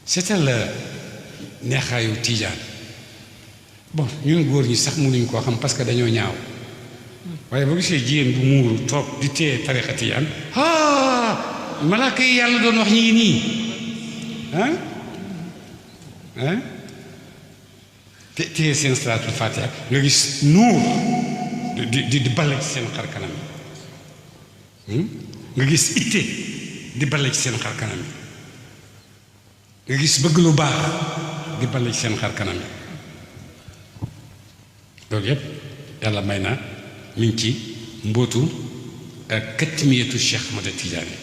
Speaker 1: seetal la neexaayu tiijaan bon ñun góor ñi sax mënuñ koo xam parce que dañoo ñaaw waaye boo gisee jigéen bu muuru toog di téye tariqa tijaan malaaka yi yàlla doon wax ñi ngi nii te téye seen salaatul faatiha nga gis nuur di bale ci seen xar kanam yi nga gis itte di bale ci seen xar kanam yi nga gis bëgg lu baax di bale ci seen xar kanam yi loolu yépp yàlla may na mi ngi ci mbóotu katmiyatu Cheikh Ahmad Tidiane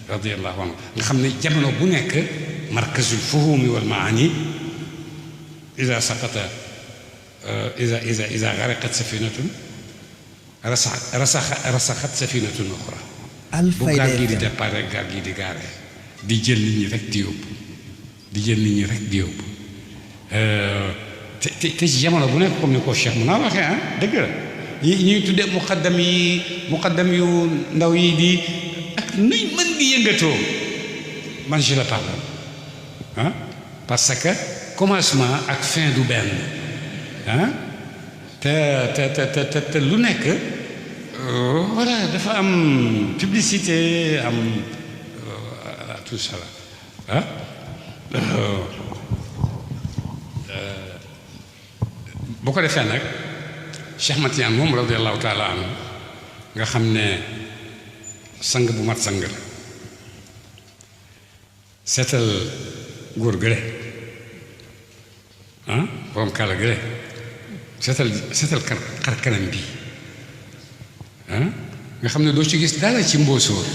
Speaker 1: radiyallahu anhu nga xam ne jamono bu nekk markazul fuhumi wal maani ida saqata ida gharaqat safinatun rasaxat safinatun uxra bu gaal gi di départ rek gaal gi di gaare di jël nit ñi rek di yóbbu di jël nit ñi rek di yóbbu te ci jamono bu nekk comme ni ko Cheikh mun naa waxee dëgg la ñuy tuddee muqaddam yu ndaw yi di ak nuy mën di yëngatoo man je le parle parce que commencement ak fin du benn te lu nekk voilà dafa am publicité am tout ça là bu ko defee nag Cheikh Ahmad Tidiane moom radiyallahu taala anhu nga xam ne sang bu mat sang la seetal góor gële borom kàlla gële seetal xar kanam bi nga xam ne doo ci gis dara ci mbóosóor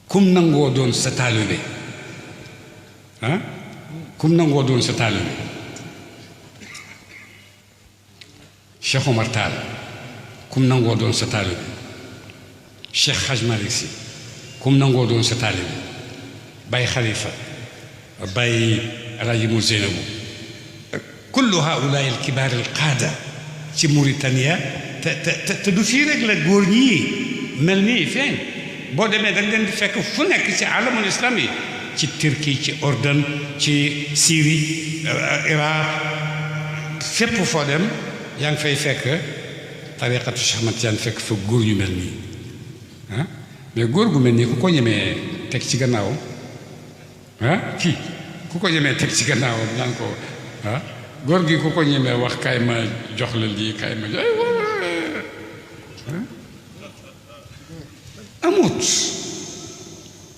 Speaker 1: kum nangoo doon sa taalibe kum nangoo doon sa taalibe Cheikh Omar Tall kum nangoo doon sa taalibe Cheikh Hadj Malick Sy kum nangoo doon sa taalibe Baye Khalifa Baye Alaaji Mu Zeynabu kullu haulaay al kibaar al qaada ci Mauritania te du fii rek la góor ñii mel nii feeñ boo demee da nga leen di fekk fu nekk ci alamul islam yi ci Turquie ci Ordon ci Syrie Irak fépp foo dem yaa ngi fay fekk tariqatu Cheikh Ahmad Tidiane fekk fa góor ñu mel nii mais góor gu mel nii ku ko ñemee teg ci gannaawam kii ku ko ñemee teg ci gannaawam naan ko góor gi ku ko ñemee wax kaay ma jox la lii kaay ma jox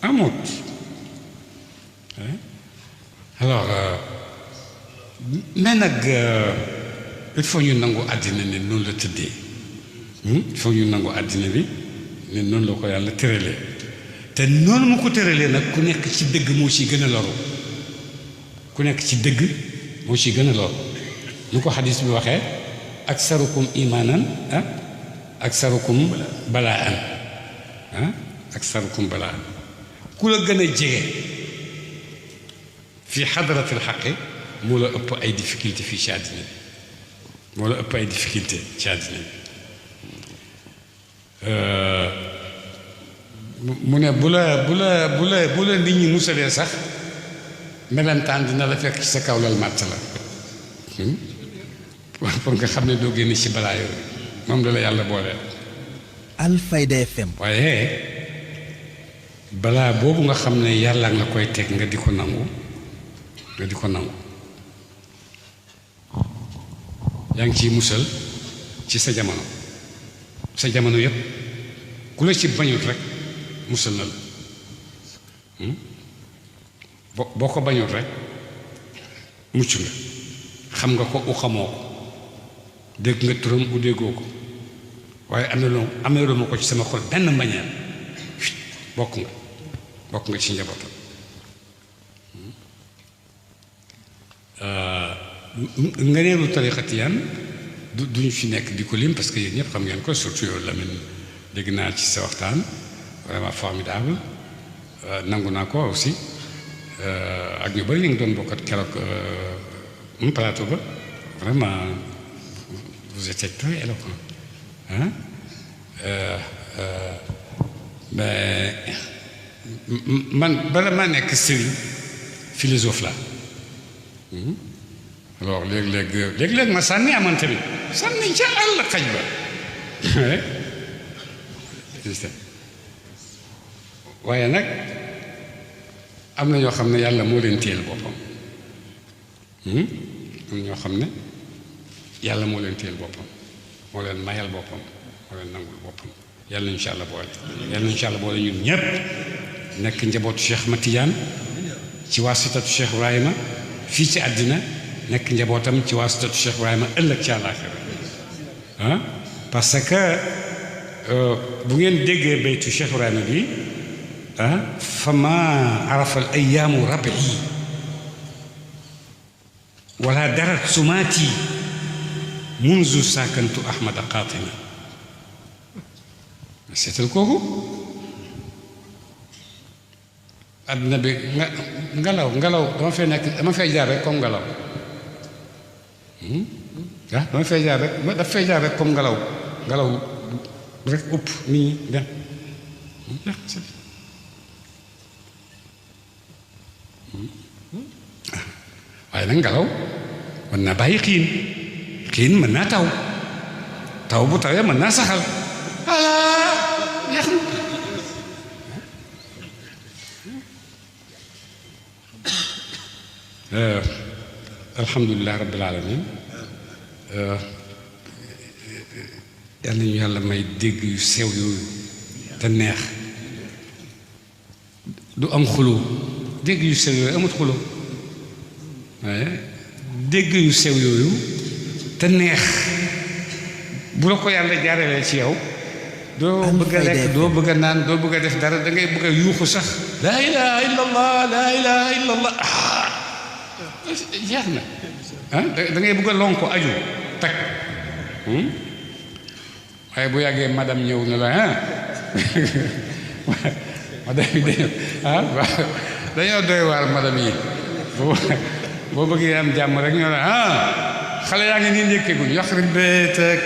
Speaker 1: amut alors mais nag il faut ñu nangu àddina ne noonu la tëddee il faut ñu nangu àddina bi ne noonu la ko yàlla tëralee te noonu mu ko tëralee nag ku nekk ci dëgg moo ci gën a loru ku nekk ci dëgg moo ci gën a loru lu ko xadis bi waxee aksarukum imaanan aksarukum balaan aksarukum balaan ku la gën a jege fi xadratil xaqi moo la ëpp ay difficulté fii ci àddina bi moo la ëpp ay difficulté ci àddina bi mu ne bu la nit ñi musalee sax melentaan dina la fekk ci sa kaw lal màtt la pour nga xam ne doo génn ci balaa yooyu moom la yàlla booleel.
Speaker 2: Alfayda FM.
Speaker 1: waaye balaa boobu nga xam ne yàlla nga koy teg nga di ko nangu yaa ngi ciy musal ci sa jamono yépp ku la ci bañut rek musal na la boo ko bañut rek mucc nga xam nga ko u xamoo ko dégg nga turam u déggoo ko waaye amee ma ko ci sama xol benn mbañeel bokk nga ci njabootam nga neelu tariqa Tijaan duñu fi nekk di ko lim parce que yéen ñëpp xam ngeen ko surtout yow Lamine dégg naa ci sa waxtaan vraiment formidable nangu naa ko aussi ak ñu bari ñu ngi doon bokkat keroog plateau ba vraiment vous étiez très éloquent mais man bala maa nekk sëriñ philosophe la alors léeg-léeg ma sànni amante bi sànni ca àll xaj ba waaye nag am na ñoo xam ne yàlla moo leen téyel boppam am na ñoo xam ne yàlla moo leen téyel boppam moo leen mayal boppam moo leen nangul boppam yàlla insha allah boole ñun ñépp nekk njabootu Cheikh Ahmad Tidiane ci waasitatu Cheikh Ibrahima fii ci àddina nekk njabootam ci waasitatu Cheikh Ibrahima ëllëg ci àllaaxira parce que bu ngeen déggee baytu Cheikh Ibrahima bi fama arafa al ayaamu rabi wala darat sumaati munzu sakantu ahmada qaatini seetal kooku àdduna bi ngelaw dama fay jaar rek comme ngelaw dama fay jaar rek daf fay jaar rek comme ngelaw rek upp nit ñi dem waaye nag ngelaw mën naa bàyyi xiin mën naa taw bu tawee mën naa saxal yeex na alhamdulilah rabbil alamin yàlla ñu yàlla may dégg yu sew yooyu te neex du am xuloo dégg yu sew yooyu amut xuloo waaye dégg yu sew yooyu te neex bu la ko yàlla jaaralee ci yow doo bëgg a lekk doo bëgg a naan doo bëgg a def dara da ngay bëgg a yuuxu sax laa ilaha illa allah laa ilaha illa allah jeex na da ngay bëgg a lonko aju tag waaye bu yàggee madame ñëw na la madame yi dañoo doy waar madame yi boo bëggee am jàmm rek ñoo la xale yaa ngi nii ndékkeeguñ yox rek bee teg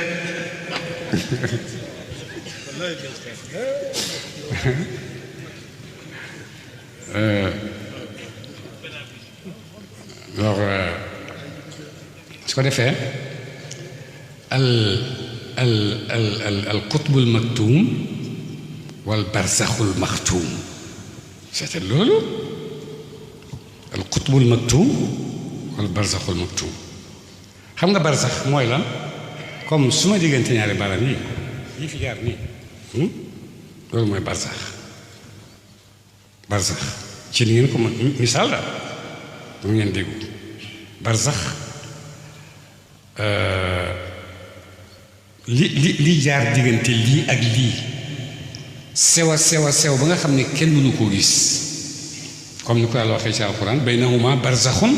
Speaker 1: su ko defee al qutbul maktuum wal barzaxul maxtuum c'est loolu al qutbul maktuum wal barzaxul maktuum xam nga barzax mooy lan comme su ma diggante ñaari baram yi fi jaar nii loolu mooy barzax ci li ngeen ko misaal daal mu ngeen déggu barzax li jaar diggante lii ak lii sew ba nga xam ne kenn mënu koo gis comme ni ko Yàlla waxee ci alxuraan baynahuma barzaxun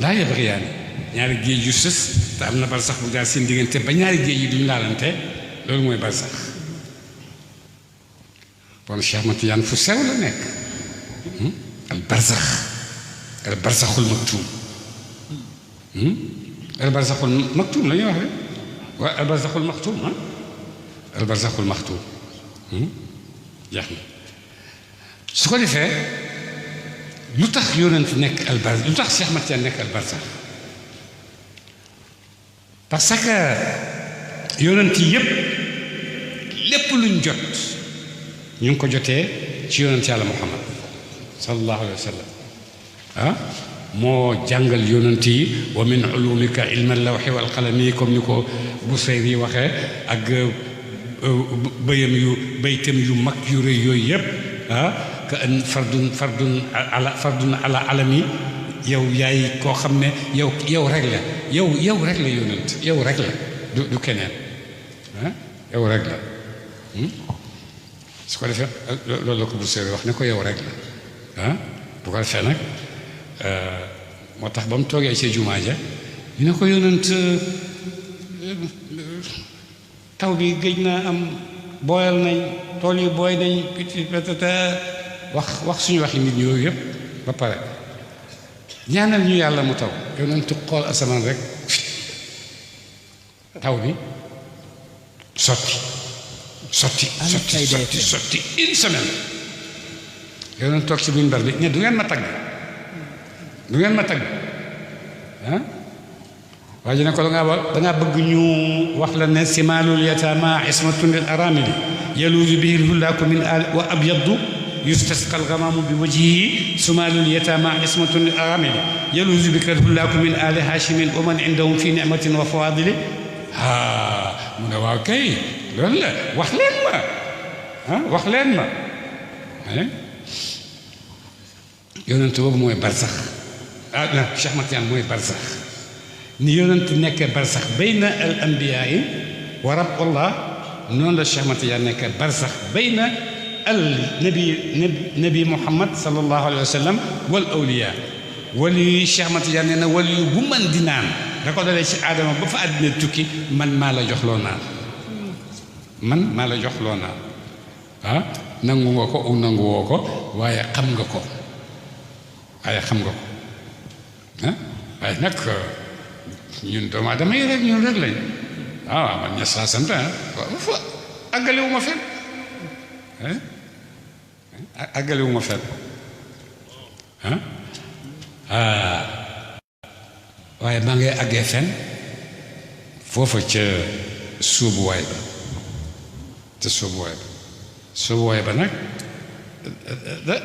Speaker 1: laa yabghiyaani ñaari géej yu sës te am na barzax bu jaar seen diggante ba ñaari géej yi duñu laalante loolu mooy barzax bon Cheikh Ahmad Tidiane fu sew la nekk al barzaxul maktuum al barzaxul maktuum la ñuy wax rek waaye al barzaxul maktuum al barzaxul maktuum jeex na su ko defee lu tax yonent nekk al barzax lu tax Cheikh Ahmad Tidiane nekk al barzax parce que yonent yi yépp lépp luñ jot ñu ngi ko jotee ci yonent yàlla Muhammad sallallahu alayhi wa sallam moo jàngal yonent yi wa min ulumika ilma lawxi wal qalami comme ni ko Busayri waxee ak baytam yu mag yu rëy yooyu yëpp ka an fardun ala alami yow yaay koo xam ne yow rek la yow rek la yonent yow rek la du keneen yow rek la su ko defee loolu la ko Busayri wax ne ko yow rek la bu ko defee nag moo tax ba mu toogee ci jumaa ja ñu ne ko yonent taw bi géej naa am booyal nañ tool yi booy nañ wax suñu waxi nit ñi yooyu yëpp ba pare ñaanal ñu yàlla mu taw yonent xool asamaan rek taw bi sotti une semaine yonent toog ci minbar bi ne du ngeen ma tagg waa ji ne ko dangaa bëgg ñu wax la ne simaalul yataama ismatun lil aramili yaluuzu bihi lhullaaku min wa abyadu yustasqa algamaamu bi wajhihi simaalul yataama ismatun lil aramili yaluuzu bika lhullaaku min ali haashimin wa man indahum fi nicmatin wa fawaadili mu ne waaw kay loolu la wax leen ma yonent boobu mooy barsax Cheikh Ahmad Tidiane mooy barsax ni yonent nekkee barsax bayna al anbiyaa yi wa rabullah noonu la Cheikh Ahmad Tidiane nekk barsax bayna al nabi Muhammad sallallahu alayhi wa sallam wal awliya wali Cheikh Ahmad Tidiane nee na wali bu man di naan da ko dalee ci aadama ba fa àddina tukki man maa la jox loo naan man maa la jox loo naan ah nangu nga ko ou nangu woo ko waaye xam nga ko ah waaye nag ñun doomu aadama yi rek ñun rek lañ man ña saa sant fa àggalewu ma fen àggalewu ma fen waaye maa ngay àggee fen foofa ca sóobuwaay ba nag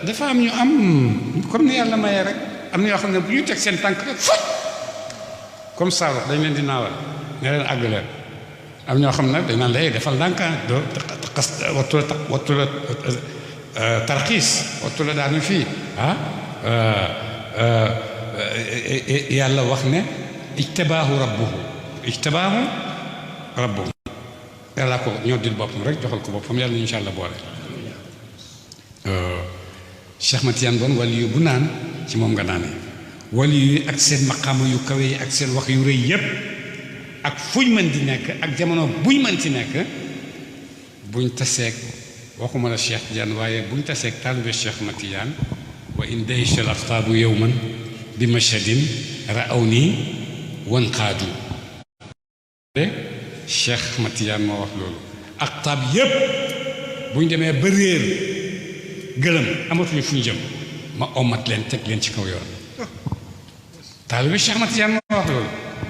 Speaker 1: dafa am ñu am comme ni yàlla mayee rek am na yoo xam ne bu ñu teg seen tànk rek fot comme ça dañ leen di naawal ne leen àgg leen am ñoo xam ne dañ naan lay defal ndànkaan doo wattu la tarxiis wattu la daanu fii yàlla wax ne ijtabaahu rabbuhu yàlla ko ñoddil boppam rek joxal ko boppam yàlla insha allah boole Cheikh Ahmad Tidiane bon wali yu bu naan ci moom nga naanee wali yu ak seen maqaama yu kawe yi ak seen wax yu rëy yépp ak fuñ mën di nekk ak jamono buñ mën ci nekk buñ taseeg waxuma la Cheikh Tidiane waaye buñ taseeg taalibe Cheikh Ahmad Tidiane wa in daysha al aqtaabu yawman bi mashhadin ra'awni wanqaadu Cheikh Ahmad Tidiane moo wax loolu aqtaab yépp buñ demee ba réer gëlëm amatuñu fu ñu jëm ma omat leen teg leen ci kaw yoon taalibe Cheikh Ahmad Tidiane moo wax loolu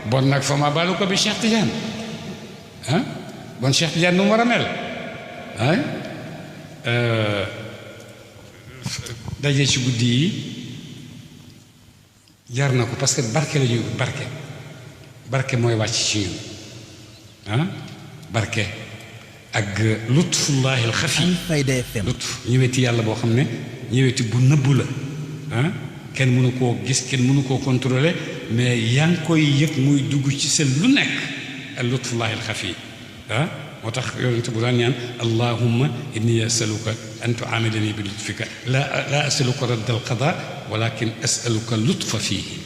Speaker 1: bon nag fa ma baalu ko bi Cheikh Tidiane bon Cheikh Tidiane nu mu war a mel daje ci guddi yi jar na ko parce que barke la ñuy barke mooy wàcc ci ñun barke ak lutfullahi alxafi
Speaker 2: Alfayda FM
Speaker 1: lutf ñëweti yàlla boo xam ne ñëweti bu nëbbu la kenn mënu koo gis kenn mënu koo contrôler mais yaa ngi koy yëg muy dugg ci seen lu nekk ak lutfullahi alxafi moo tax yonente bu daan ñaan allahumma inni asaluka an tuamilani bi lutfika la asaluka radd alqada walakin asaluka lutfa fihi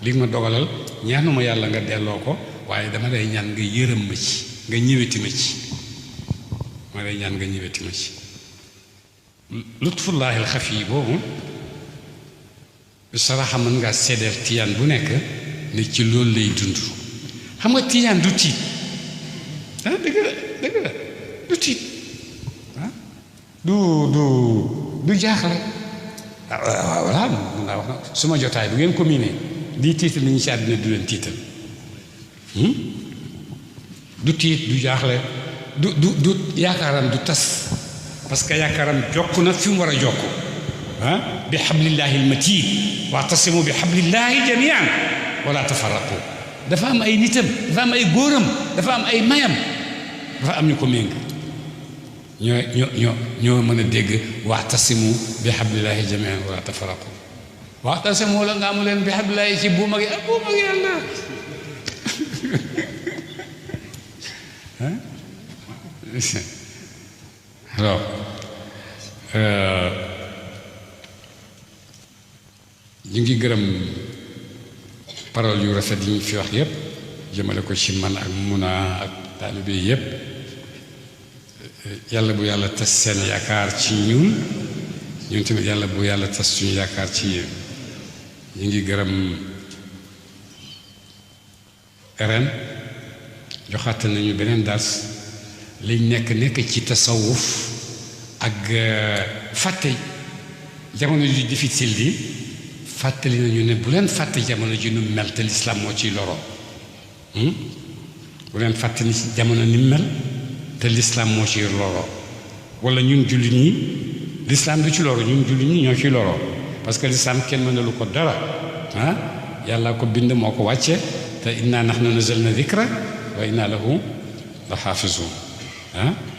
Speaker 1: li nga ma dogalal ñaanuma yàlla nga delloo ko waaye dama lay ñaan nga yërëm ma ci nga ñëweti ma ci ma lay ñaan nga ñëweti ma ci lutfullahi alxafi boobu saraxa mën ngaa seddeel tiyaan bu nekk ne ci loolu lay dund xam nga tiyaan du tiit dëgg la du tiit du jaaxle voilà mun naa wax na suma jotaay bu ngeen ko miinee lii tiital ni ñu ci àddina du leen tiital du tiit du jaaxle du yaakaaram du tas parce que yaakaaram jokk na fi mu war a jokk bi hablillahi almatin wa'tasimu bi hablillahi jamian wala tafarraqu dafa am ay nitam dafa am ay góoram dafa am ay mayam dafa am ñu ko méng ñoo mën a dégg wa'tasimu bi hablillahi jamian wala tafarraqu wa'tasimu la nga amu leen bi hablillahi ci buum ak yàlla alors ñu ngi gërëm parole yu rafet yi ñu fi wax yépp jëmale ko ci man ak Muna ak taalibe yépp yàlla bu yàlla tas seen yaakaar ci ñun tamit yàlla bu yàlla tas suñu yaakaar ci yéen ñu ngi gërëm ren joxaate nañu beneen dars liñ nekk ci tasawuf ak fàtte jamono ju difficile di fàttali nañu ne bu leen fàtte jamono ji nu mel te lislaam moo ciy loroo bu leen fàtte ni jamono ni mel te lislaam moo ciy loroo wala ñun jullit ñi lislaam du ci loro ñun jullit ñi ñoo ciy loroo parce que lislaam kenn mënalu ko dara yàlla ko bind moo ko wàcce te inna nahnu nazzalna dhikra wa inna lahu la xaafisuun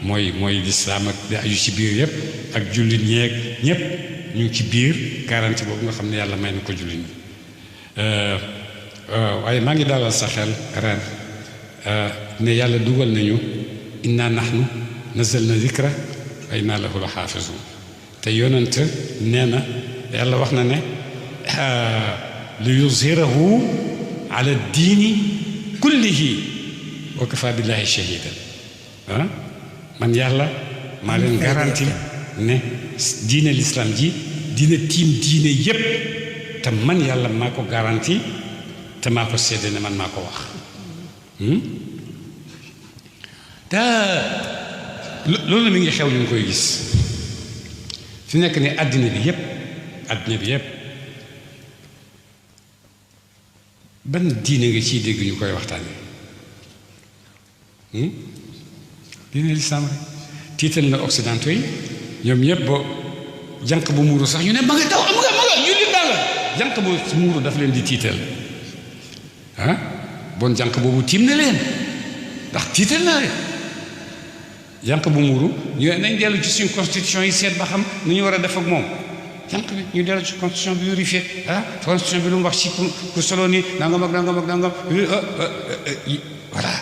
Speaker 1: mooy lislaam ak di aju ci biir yépp ak jullit ñeeg ñépp ñu ngi ci biir garanti boobu nga xam ne yàlla may na ko jullit ñi waaye maa ngi dalal sa xel ren ne yàlla dugal nañu inna nahnu nazalna zikra wa inna lahu la xaafizun te yonent nee na yàlla wax na ne li yuzhirahu ala diini kullihi wa kafa billahi shahidan man yàlla maa leen garanti ne diine l'islam ji dina tiim diine yépp te man yàlla maa ko garanti te maa ko séddee ne man maa ko wax te loolu mi ngi xew ñu ngi koy gis fi nekk ni àddina bi yépp ban diine nga ciy dégg ñu koy waxtaane diine lislaam rek tiital na occidentaux yi ñoom ñëpp ba jànq bu muuru sax ñu ne ma nga taw ma nga ñu li daal jànq bu muuru daf leen di tiital bon jànq boobu tiim na leen ndax tiital na leen jànq bu muuru ñu nañ dellu ci suñu constitution yi seet ba xam nu ñu war a def ak moom jànq bi ñu dellu ci constitution bi vérifié constitution bi lu mu wax ci ku solo ni nangam voilà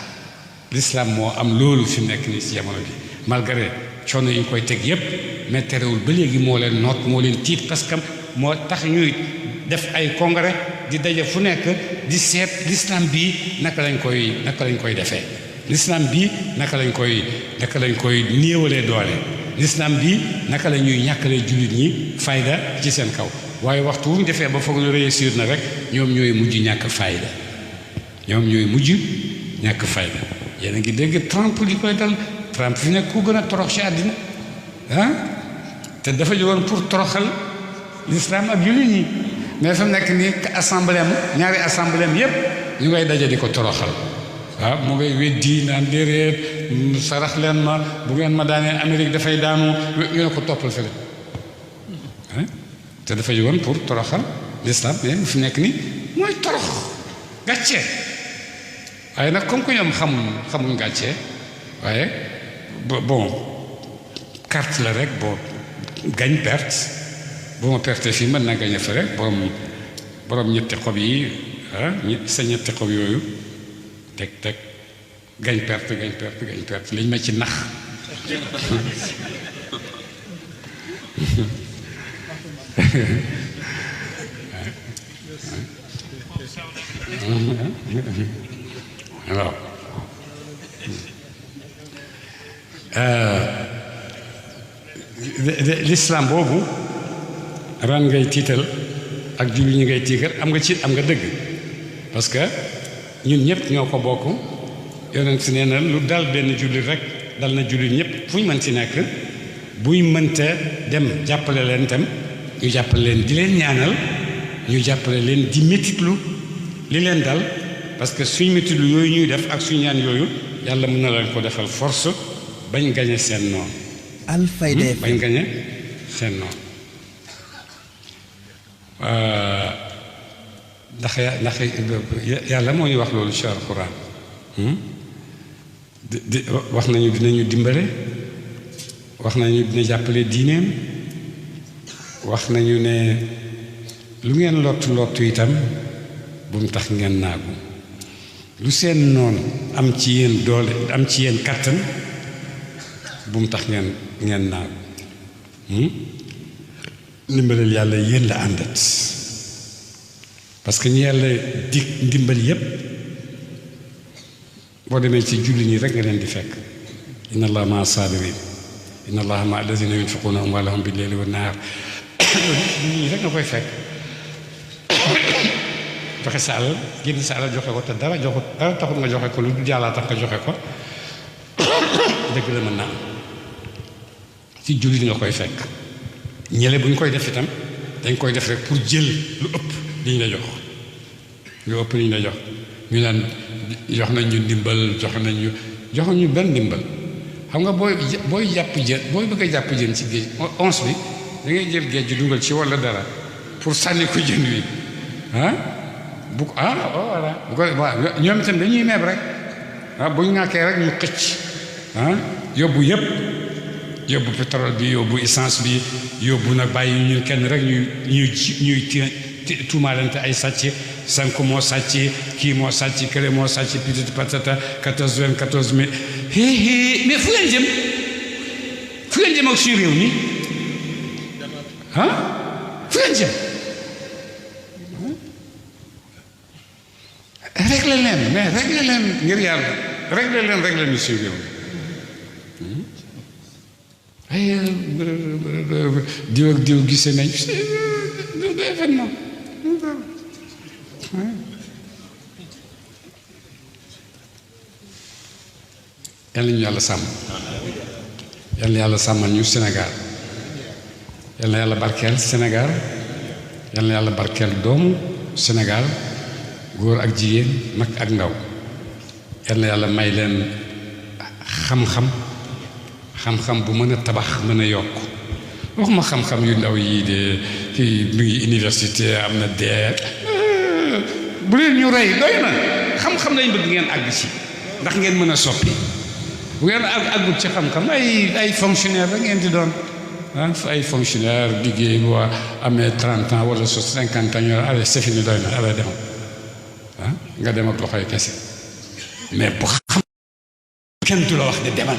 Speaker 1: l'islam moo am loolu fi mu nekk nii ci jamono bi malgré coono yi ñu koy teg yépp mais terewul ba léegi moo leen noot moo leen tiit parce que moo tax ñuy def ay congrès di daje fu nekk di seet l'islam bii naka lañ koy defee l'islam bii naka lañ koy néewalee doole l'islam bii naka la ñuy ñàkkalee jullit ñi fayda ci seen kaw waaye waxtu wu ñu defee ba foog ñu réussir na rek ñoom ñooy mujj ñàkk fayda yéen a ngi dégg Trump li koy dal Trump fi nekk ku gën a torox ci àddina te dafa jógoon pour toroxal l'islam ak jullit ñi mais fa mu nekk nii assemblée am ñaari assemblée am yépp ñu ngay daje di ko toroxal mu ngay weddi naan déedéet sarax leen ma bu ngeen ma daanee Amérique dafay daanu ñu ne ko toppal fële te dafa jógoon pour toroxal l'islam mais mu fi nekk nii mooy torox gàcce waaye nag comme que ñoom xamuñ gàcce waaye bon carte la rek boo gañ perte bu ma perte fii mën naa gañe fa rek borom ñetti xob yi sa ñetti xob yooyu teg gañ perte liñ ma ci nax waaw l'islam boobu ran ngay tiital ak jullit ñi ngay tiital am nga dëgg parce que ñun ñëpp ñoo ko bokk yonent si nee na lu dal benn jullit rek dal na jullit ñëpp fu ñu mën ci nekk buy mënta dem jàppale leen tam ñu jàppale leen di leen ñaanal ñu jàppale leen di métitlu li leen dal parce que suñ métitlu yooyu ñuy def ak suñ ñaan yooyu yàlla mën na leen ko defal force bañ gañe seen noonu
Speaker 2: Alfayda FM
Speaker 1: bañ gañe seen noonu ndax yàlla moo ñu wax loolu ci alxuraan wax nañu dinañu dimbale wax nañu dina jàppale diineem wax nañu ne lu ngeen lottu itam bu mu tax ngeen naagu lu seen noonu am ci yéen doole am ci yéen kàttan bu mu tax ngeen naagu ndimbalal yàlla yéen la àndat parce que ñu yàlla dig ndimbal yépp boo demee ci julli ñi rek nga leen di fekk inna allaha maa sabirin inna allaha maa alladina yunfiquna amwalahum bil layli wan nahar julli ñi rek nga koy fekk joxe sa alal génn sa alal joxe ko te dara taxul nga joxe ko lu dul yàlla tax nga joxe ko dëgg la mën naa am ci jullit nga koy fekk ñële bu ñu koy def itam dañ koy def rek pour jël lu ëpp liñ la jox ñu naan jox nañ ñu ndimbal joxuñu benn ndimbal xam nga booy jàpp jën booy bëgg a jàpp jën ci géej once bi da ngay jël géej gi dugal ci walla dara pour sànni ko jën wi voilà bu ko waaw ñoom itam dañuy meeb rek bu ñu ŋàkkee rek ñu xëcc yóbbu yëpp yóbbu pétrole bi yóbbu essence bi yóbbu nag bàyyi ñun kenn rek ñuy tuumaalante ay sàcc 5 moo sàcc kii moo sàcc kële moo sàcc pititi patata 14 mais mais fu ngeen jëm ak suñu réew mi fu ngeen jëm réglé leen mais réglé leen ngir yàlla réglé ñu suñu réew mi ay diw ak diw gisee nañ du événement yal nañu yàlla sàmm yal na yàlla sàmmal ñu Sénégal yal na yàlla barkeel Sénégal yal na yàlla barkeel doomu Sénégal góor ak jigéen mag ak ndaw yal na yàlla may leen xam-xam bu mën a tabax mën a yokk waxuma xam-xam yu ndaw yii de kii mi ngi université am na deet bu leen ñu rey doy na xam-xam lañ bëgg ngeen àgg ci ndax ngeen mën a soppi bu ngeen àggut ci xam-xam ay fonctionnaire rek ngeen di doon ay fonctionnaire liggéey bu amee 30 ans wala 50 ans ñu allez c'est fini doy na allez dem nga dem ak loxoy kese mais bu xam kenn du la wax ne demal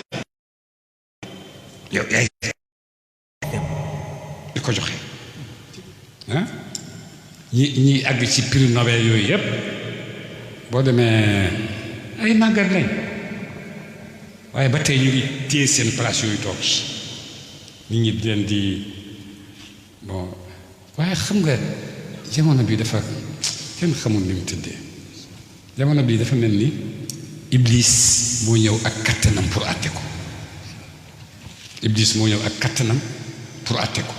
Speaker 1: yow yaay di ko joxe ñi àgg ci prix Nobel yooyu yëpp boo demee ay màggat lañ waaye ba tey ñu ngi téye seen place yooyu toog nit ñi leen di bon waaye xam nga jamono bi dafa kenn xamul ni mu tëddee jamono bi dafa mel ni Iblis moo ñëw ak kattanam pour àtte ko Iblis moo ñëw ak kattanam pour àtte ko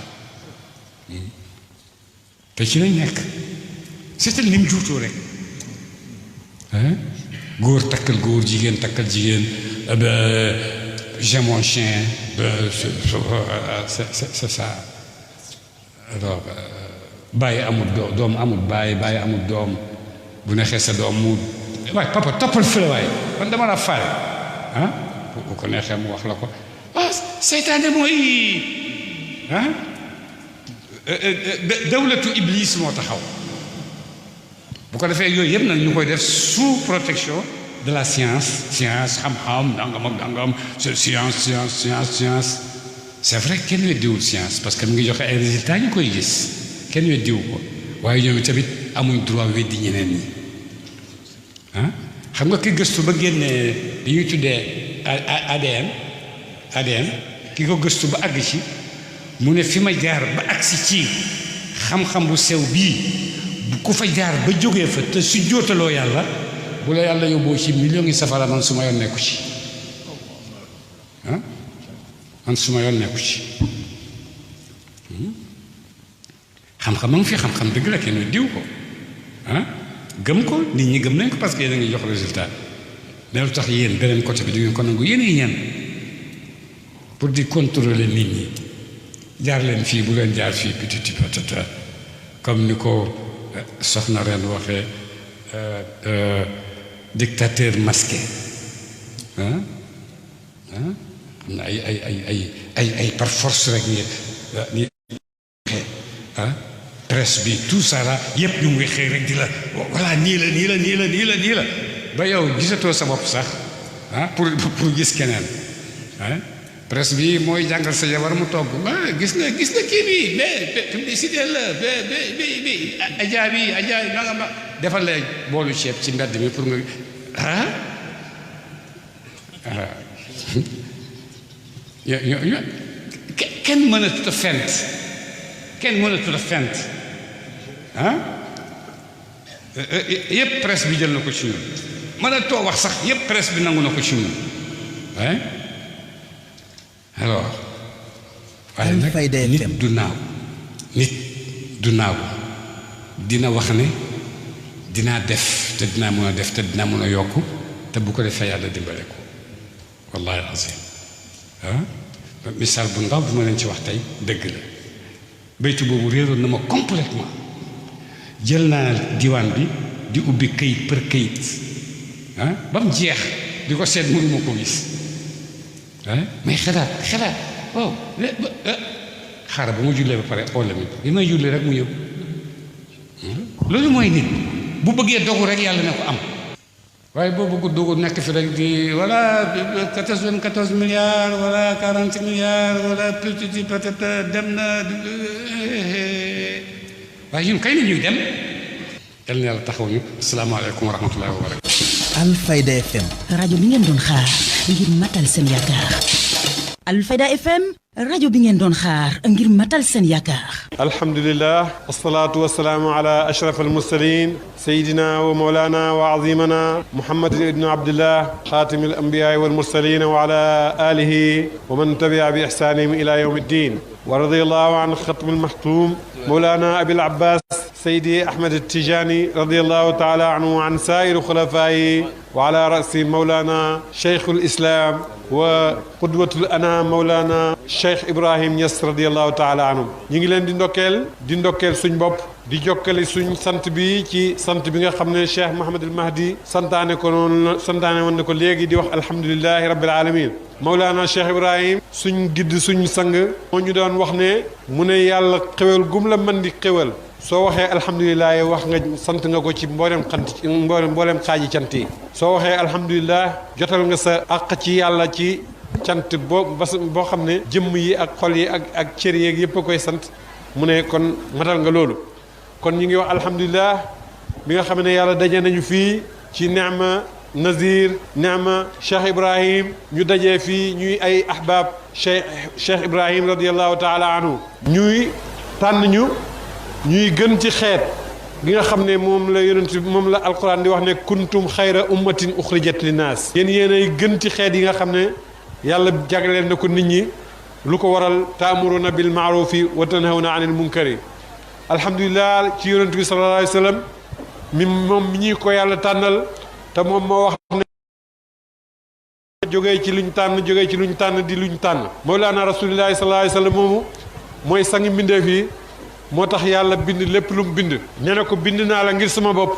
Speaker 1: te ci lañ nekk c'est ni mu juutoo rek góor takkal góor jigéen takkal jigéen j'ai mon chien c'est ça alors bàyyi amul doom amul bàyyi amul doom bu neexee sa doom mu waaye papa toppal fële waaye man dama la faale bu ko neexee mu wax la ko seytaane mooy dawlatu Iblis moo taxaw bu ko defee yooyu yëpp nag ñu koy def sous protection de la science xam-xam dangam science c'est vrai kenn weddiwul science parce que mu ngi joxe ay résultats ñu koy gis kenn weddiwu ko waaye ñoom tamit amuñ droit weddi ñeneen ñi xam nga ki gëstu ba génnee li ñuy tuddee ADN ki ko gëstu ba àgg ci mu ne fi ma jaar ba agsi ci xam-xam bu sew bii ku fa jaar ba jógee fa te su jootaloo yàlla bu la yàlla yóbboo ci million yi safara man su ma yoon nekku ci man su ma yoon nekku ci xam-xam ma ngi fi xam-xam dëgg la kenn diw ko gëm ko nit ñi gëm nañ ko parce que yéen a ngi jox résultat mais lu tax yéen beneen côté bi du ngeen ko nangu yéen ay ñan pour di contrôler nit ñi jaar leen fii bu leen jaar fii pititi patata comme ni ko soxna ren waxee dictateur masqué xam na ay par force rek ni presse bi tout ça là yëpp ñu ngi xëy rek di la voilà nii la ba yow gisatoo sa bopp sax pour gis keneen presse bi mooy jàngal sa jabar mu togg gis na kii bi mais publicité la bi ajaa nga ma defal la boolu ceeb ci mbedd mi pour nga kenn mënatut a fent yëpp presse bi jël na ko ci ñun mën a too wax sax yëpp presse bi nangu na ko ci ñun alors waaye nag nit du naaw dina wax ne dinaa def te dinaa mën a def te dinaa mën a yokk te bu ko defee yàlla dimbale ko wallahi azim misaal bu ndaw bi ma leen ci wax tey dëgg la baytu boobu réeroon na ma complètement jël naa diwaan bi di ubbi këyit për këyit ba mu jeex di ko seet mënuma ko gis mais xalaat waaw xaaral ba ma jullee ba pare oola mi bi may julli rek mu ñëw loolu mooy nit bu bëggee dogu rek yàlla ne ko am waaye boo bëggu dogu nekk fi rek di voilà 14 milliards wala 40 milliards wala petit peut-être dem na waaye ñun kay la ñuy dem yal na yàlla taxaw ñu asalaamaaleykum wa rahmatullahi wa barakatu
Speaker 2: Alfayda FM
Speaker 3: rajo bi ngeen doon xaar ngir matal seen yaakaar Alfayda FM rajo bi ngeen doon xaar ngir matal seen yaakaar
Speaker 4: alhamdulillah wasalaatu wasalaamu ala ashraf almursalin sayidina wa mawlana wa azimana muhammadin ibnu abdillah xaatimi alambiyaai walmursalin wa ala alihi wa man tabia bi ixsanihim ila yawm ddin wa radiyallahu an xatmi almaxtum mawlana abil abbas سيدي أحمد التجاني رضي الله تعالى عنه وعن سائر خلفائه وعلى رأس مولانا شيخ الإسلام وقدوة الأنام مولانا الشيخ إبراهيم يس رضي الله تعالى عنه ñi ngi leen di ndokkeel suñ bopp di jokkale suñ sant bi ci sant bi nga xam ne Cheikh Mouhamadul Mahdi santaane woon na ko léegi di wax alhamdulilahi rabbil alamin Mawlana Cheikh Ibrahim suñ gidd suñ sang moo ñu doon wax ne mu ne yàlla xewal gum la mën di xewal soo waxee alhamdulilah wax nga sant nga ko ci mboolem xaaji cant yi soo waxee alhamdulilah jotal nga sa àq ci yàlla ci cant boo xam ne jëmm yi ak xol yi ak cër yeeg yëpp a koy sant mu ne kon matal nga loolu kon ñu ngi wax alhamdulilah bi nga xam ne yàlla daje nañu fii ci neema Nazir neema Cheikh Ibrahim ñu dajee fii ñuy ay ahbab Cheikh Ibrahim radiallahu taala anhu ñuy tànn ñuy gën ci xeet gi nga xam ne moom la alquran di wax ne kuntum xayra ummatin uxrijat linnaas yéen ay gën ci xeet yi nga xam ne yàlla jagleel na ko nit ñi lu ko waral taamuruna bil maarufi wa tanhawna anil munkari alhamdulilah ci yonent bi sallallahu alayhi wa sallam moom mi ñi ko yàlla tànnal te moom moo wax ne jógee ci luñ tànn di luñ tànn mawlaana rasulillahi sallallahu alayhi wa sallam moomu mooy sangi mbindeef yi moo tax yàlla bind lépp lu mu bind nee na ko bind naa la ngir sama bopp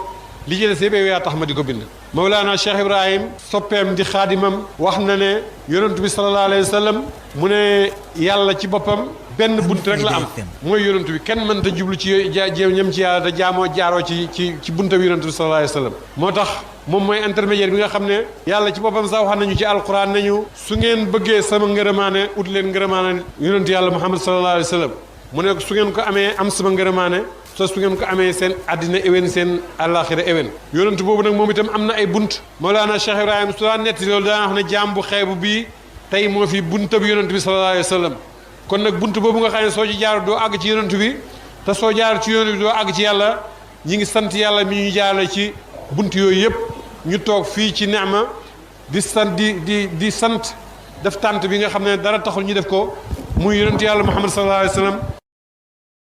Speaker 4: li ci des yëpp yaa tax ma di ko bind Mawlana Cheikh Ibrahim soppeem di xaadimam wax na ne yonent bi sallallahu alayhi wa sallam mu ne yàlla ci boppam benn bunt rek la am mooy yonent bi kenn mënta jublu ci ñëm ci yàlla te jaaroo ci buntam yonent bi sallallahu alayhi wa sallam moo tax moom mooy intermédiaire bi nga xam ne yàlla ci boppam sax wax nañu ci alquran nañu su ngeen bëggee sama ngërëmaane ut leen ngërëmaane yonent yàlla Muhammad sallallahu alayhi wa sallam mu ne su ngeen ko amee am sama ngërëmaane su ngeen ko amee seen àddina éwén seen àllaaxira éwén yonent boobu nag moom itam am na ay bunt Mawlana Cheikh Ibrahim su daan netti loolu daan wax ne jaam bu xeebu bii tey moo fi buntab yonent bi sallallahu alayhi wa sallam kon nag bunt boobu nga xam ne soo ci jaar doo àgg ci yonent bi te soo jaar ci yonent bi doo àgg ci yàlla ñi ngi sant yàlla mi ñu jaarale ci bunt yooyu yëpp ñu toog fii ci neema di sant def tànt bi nga xam ne dara taxul ñu def ko muy yonent yàlla Muhammad sallallahu alayhi wa sallam